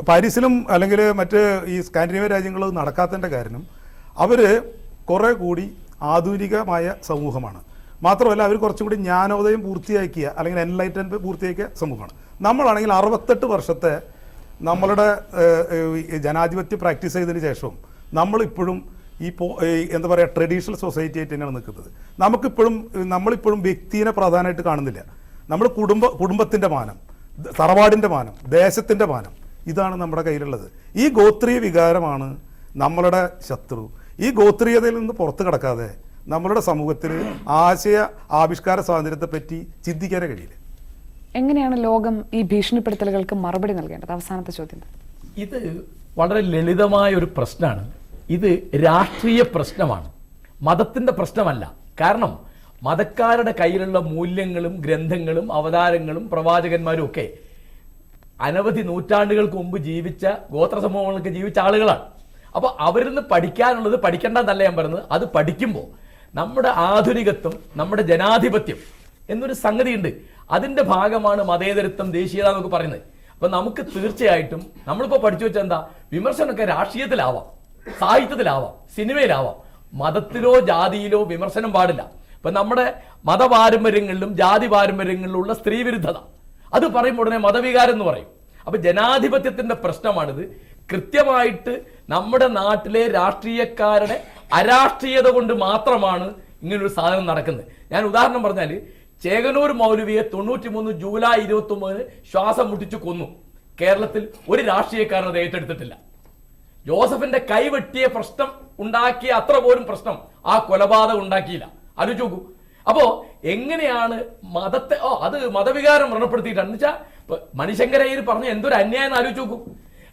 പാരീസിലും അല്ലെങ്കിൽ മറ്റ് ഈ സ്കാൻഡിനേവിയൻ രാജ്യങ്ങളും നടക്കാത്തതിന്റെ കാരണം അവര് കുറെ കൂടി ആധുനികമായ സമൂഹമാണ്. മാത്രമല്ല അവർ കുറച്ചും കൂടി ജ്ഞാനോദയം പൂർത്തിയാക്കിയ അല്ലെങ്കിൽ എൻലൈറ്റൻമെന്റ് പൂർത്തിയാക്കിയ സമൂഹമാണ്. നമ്മളാണെങ്കിൽ 68 വർഷത്തെ നമ്മളുടെ ജനാധിപത്യം പ്രാക്ടീസ് ചെയ്തതിന് ശേഷവും നമ്മളിപ്പോഴും എന്താ പറയുക, ട്രഡീഷണൽ സൊസൈറ്റി ആയിട്ട് തന്നെയാണ് നിൽക്കുന്നത്. നമ്മളിപ്പോഴും വ്യക്തിയെ പ്രധാനമായിട്ട് കാണുന്നില്ല. നമ്മൾ കുടുംബത്തിൻ്റെ മാനം, തറവാടിൻ്റെ മാനം, ദേശത്തിൻ്റെ മാനം, ഇതാണ് നമ്മുടെ കയ്യിലുള്ളത്. ഈ ഗോത്രീയ വികാരമാണ് നമ്മളുടെ ശത്രു. ഈ ഗോത്രീയതയിൽ നിന്ന് പുറത്തു കടക്കാതെ നമ്മളുടെ സമൂഹത്തിൽ ആവിഷ്കാര സ്വാതന്ത്ര്യത്തെ പറ്റി ചിന്തിക്കാനേ കഴിയില്ല. എങ്ങനെയാണ് ലോകം ഈ ഭീഷണിപ്പെടുത്തലുകൾക്ക് മറുപടി നൽകേണ്ടത്? അവസാനത്തെ ചോദ്യം. ഇത് വളരെ ലളിതമായ ഒരു പ്രശ്നമാണ്. ഇത് രാഷ്ട്രീയ പ്രശ്നമാണ്, മതത്തിന്റെ പ്രശ്നമല്ല. കാരണം മതക്കാരുടെ കയ്യിലുള്ള മൂല്യങ്ങളും ഗ്രന്ഥങ്ങളും അവതാരങ്ങളും പ്രവാചകന്മാരും ഒക്കെ അനവധി നൂറ്റാണ്ടുകൾക്ക് മുമ്പ് ജീവിച്ച ഗോത്ര സമൂഹങ്ങൾക്ക് ജീവിച്ച ആളുകളാണ്. അപ്പോൾ അവരിൽ നിന്ന് പഠിക്കാനുള്ളത് പഠിക്കേണ്ടതല്ല ഞാൻ പറയുന്നത്. അത് പഠിക്കുമ്പോൾ നമ്മുടെ ആധുനികത്വം, നമ്മുടെ ജനാധിപത്യം എന്നൊരു സംഗതിയുണ്ട്. അതിൻ്റെ ഭാഗമാണ് മതേതരത്വം, ദേശീയത എന്നൊക്കെ പറയുന്നത്. അപ്പം നമുക്ക് തീർച്ചയായിട്ടും നമ്മളിപ്പോൾ പഠിച്ചു വെച്ചാൽ എന്താ, വിമർശനമൊക്കെ രാഷ്ട്രീയത്തിലാവാം, സാഹിത്യത്തിലാവാം, സിനിമയിലാവാം. മതത്തിലോ ജാതിയിലോ വിമർശനം പാടില്ല. ഇപ്പം നമ്മുടെ മതപാരമ്പര്യങ്ങളിലും ജാതി പാരമ്പര്യങ്ങളിലുള്ള സ്ത്രീവിരുദ്ധത അത് പറയുമ്പോൾ ഉടനെ മതവികാരം എന്ന് പറയും. അപ്പം ജനാധിപത്യത്തിൻ്റെ പ്രശ്നമാണിത്. കൃത്യമായിട്ട് നമ്മുടെ നാട്ടിലെ രാഷ്ട്രീയക്കാരുടെ അരാഷ്ട്രീയത കൊണ്ട് മാത്രമാണ് ഇങ്ങനൊരു സാധനം നടക്കുന്നത്. ഞാൻ ഉദാഹരണം പറഞ്ഞാൽ, ചേകനൂർ മൗലവിയെ 93 ജൂലൈ 29 ശ്വാസം മുട്ടിച്ചു കൊന്നു. കേരളത്തിൽ ഒരു രാഷ്ട്രീയക്കാരൻ അത് ഏറ്റെടുത്തിട്ടില്ല. ജോസഫിന്റെ കൈവെട്ടിയ പ്രശ്നം ഉണ്ടാക്കിയ അത്ര പോലും പ്രശ്നം ആ കൊലപാതകം ഉണ്ടാക്കിയില്ല. ആലോചിച്ച് നോക്കൂ. അപ്പോ എങ്ങനെയാണ് മതത്തെ അത് മതവികാരം വ്രണപ്പെടുത്തിയിട്ടാണ് വെച്ചാൽ മണിശങ്കരയ്യർ പറഞ്ഞ എന്തൊരു അന്യായം ആലോചിച്ച് നോക്കൂ.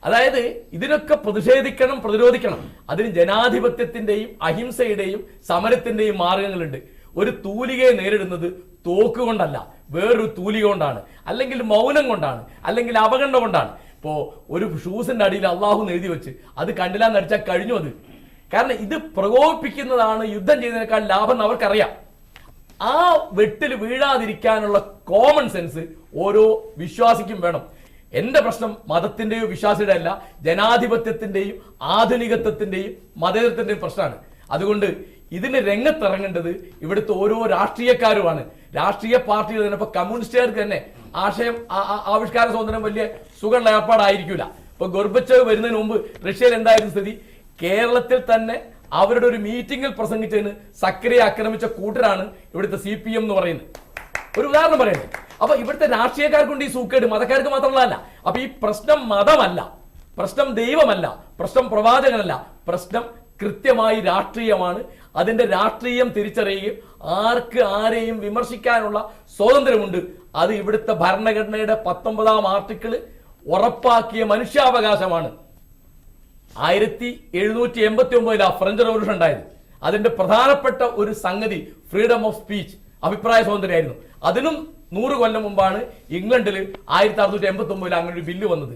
അതായത് ഇതിനൊക്കെ പ്രതിഷേധിക്കണം, പ്രതിരോധിക്കണം. അതിന് ജനാധിപത്യത്തിന്റെയും അഹിംസയുടെയും സമരത്തിന്റെയും മാർഗങ്ങളുണ്ട്. ഒരു തൂലികയെ നേരിടുന്നത് തോക്കുകൊണ്ടല്ല, വേറൊരു തൂലിക കൊണ്ടാണ്, അല്ലെങ്കിൽ മൗനം കൊണ്ടാണ്, അല്ലെങ്കിൽ അവഗണന കൊണ്ടാണ്. ഇപ്പോൾ ഒരു ഷൂസിന്റെ അടിയിൽ അള്ളാഹു എഴുതി വെച്ച് അത് കണ്ടില്ലാന്ന് അടിച്ചാൽ കഴിഞ്ഞു അത്. കാരണം ഇത് പ്രകോപിപ്പിക്കുന്നതാണ് യുദ്ധം ചെയ്യുന്നതിനേക്കാൾ ലാഭം എന്ന് അവർക്കറിയാം. ആ വെട്ടിൽ വീഴാതിരിക്കാനുള്ള കോമൺ സെൻസ് ഓരോ വിശ്വാസിക്കും വേണം. എന്റെ പ്രശ്നം മതത്തിന്റെയോ വിശ്വാസിയുടെ അല്ല, ജനാധിപത്യത്തിന്റെയും ആധുനികത്വത്തിന്റെയും മതേതരത്തിന്റെയും പ്രശ്നമാണ്. അതുകൊണ്ട് ഇതിന് രംഗത്തിറങ്ങേണ്ടത് ഇവിടുത്തെ ഓരോ രാഷ്ട്രീയക്കാരുമാണ്. രാഷ്ട്രീയ പാർട്ടികൾ തന്നെ, ഇപ്പൊ കമ്മ്യൂണിസ്റ്റുകാർക്ക് തന്നെ ആവിഷ്കാര സ്വാതന്ത്ര്യം വലിയ സുഖമുള്ള ഏർപ്പാടായിരിക്കില്ല. ഇപ്പൊ ഗോർബച്ചേവ് വരുന്നതിന് മുമ്പ് റഷ്യയിൽ എന്തായിരുന്നു സ്ഥിതി? കേരളത്തിൽ തന്നെ അവരുടെ ഒരു മീറ്റിംഗിൽ പ്രസംഗിച്ചതിന് സക്രിയ ആക്രമിച്ച കൂട്ടരാണ് ഇവിടുത്തെ CPM എന്ന് പറയുന്നത്. ഒരു ഉദാഹരണം പറയുന്നത്. അപ്പൊ ഇവിടുത്തെ രാഷ്ട്രീയക്കാർക്കുണ്ട് ഈ സൂക്കേട്, മതക്കാർക്ക് മാത്രമുള്ളതല്ല. അപ്പൊ ഈ പ്രശ്നം മതമല്ല, പ്രശ്നം ദൈവമല്ല, പ്രശ്നം പ്രവാചകനല്ല, പ്രശ്നം കൃത്യമായി രാഷ്ട്രീയമാണ്. അതിന്റെ രാഷ്ട്രീയം തിരിച്ചറിയുകയും ആർക്ക് ആരെയും വിമർശിക്കാനുള്ള സ്വാതന്ത്ര്യമുണ്ട്. അത് ഇവിടുത്തെ ഭരണഘടനയുടെ 19ാം ആർട്ടിക്കിൾ ഉറപ്പാക്കിയ മനുഷ്യാവകാശമാണ്. 1789 ഫ്രഞ്ച് റവല്യൂഷൻ ഉണ്ടായത്. അതിന്റെ പ്രധാനപ്പെട്ട ഒരു സംഗതി ഫ്രീഡം ഓഫ് സ്പീച്ച്, അഭിപ്രായ സ്വാതന്ത്ര്യമായിരുന്നു. അതിനും 100 കൊല്ലം മുമ്പാണ് ഇംഗ്ലണ്ടിൽ 1689 അങ്ങനെ ഒരു ബില്ല് വന്നത്.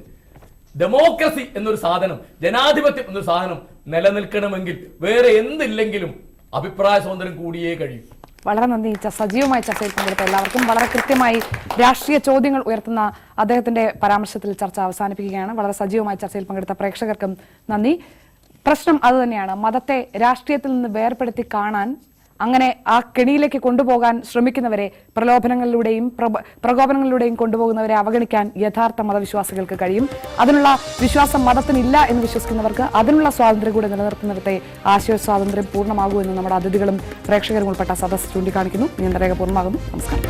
ഡെമോക്രസി എന്നൊരു സാധനം, ജനാധിപത്യം എന്നൊരു സാധനം നിലനിൽക്കണമെങ്കിൽ വേറെ എന്തില്ലെങ്കിലും അഭിപ്രായ സ്വാതന്ത്ര്യം കൂടിയേ കഴിയും. വളരെ നന്ദി. സജീവമായ ചർച്ചയിൽ പങ്കെടുത്ത എല്ലാവർക്കും. വളരെ കൃത്യമായി രാഷ്ട്രീയ ചോദ്യങ്ങൾ ഉയർത്തുന്ന അദ്ദേഹത്തിന്റെ പരാമർശത്തിൽ ചർച്ച അവസാനിപ്പിക്കുകയാണ്. വളരെ സജീവമായ ചർച്ചയിൽ പങ്കെടുത്ത പ്രേക്ഷകർക്കും നന്ദി. പ്രശ്നം അതുതന്നെയാണ്, മതത്തെ രാഷ്ട്രീയത്തിൽ നിന്ന് വേർപെടുത്തി കാണാൻ, അങ്ങനെ ആ കെണിയിലേക്ക് കൊണ്ടുപോകാൻ ശ്രമിക്കുന്നവരെ പ്രകോപനങ്ങളിലൂടെയും കൊണ്ടുപോകുന്നവരെ അവഗണിക്കാൻ യഥാർത്ഥ മതവിശ്വാസികൾക്ക് കഴിയും. അതിനുള്ള വിശ്വാസം മതത്തിനില്ല എന്ന് വിശ്വസിക്കുന്നവർക്ക് അതിനുള്ള സ്വാതന്ത്ര്യം കൂടെ നിലനിർത്തുന്നിടത്തെ ആശയ സ്വാതന്ത്ര്യം പൂർണ്ണമാകൂ എന്ന് നമ്മുടെ അതിഥികളും പ്രേക്ഷകരും ഉൾപ്പെട്ട സദസ്സ് ചൂണ്ടിക്കാണിക്കുന്നു. നിയന്ത്രക പൂർണ്ണമാകുന്നു. നമസ്കാരം.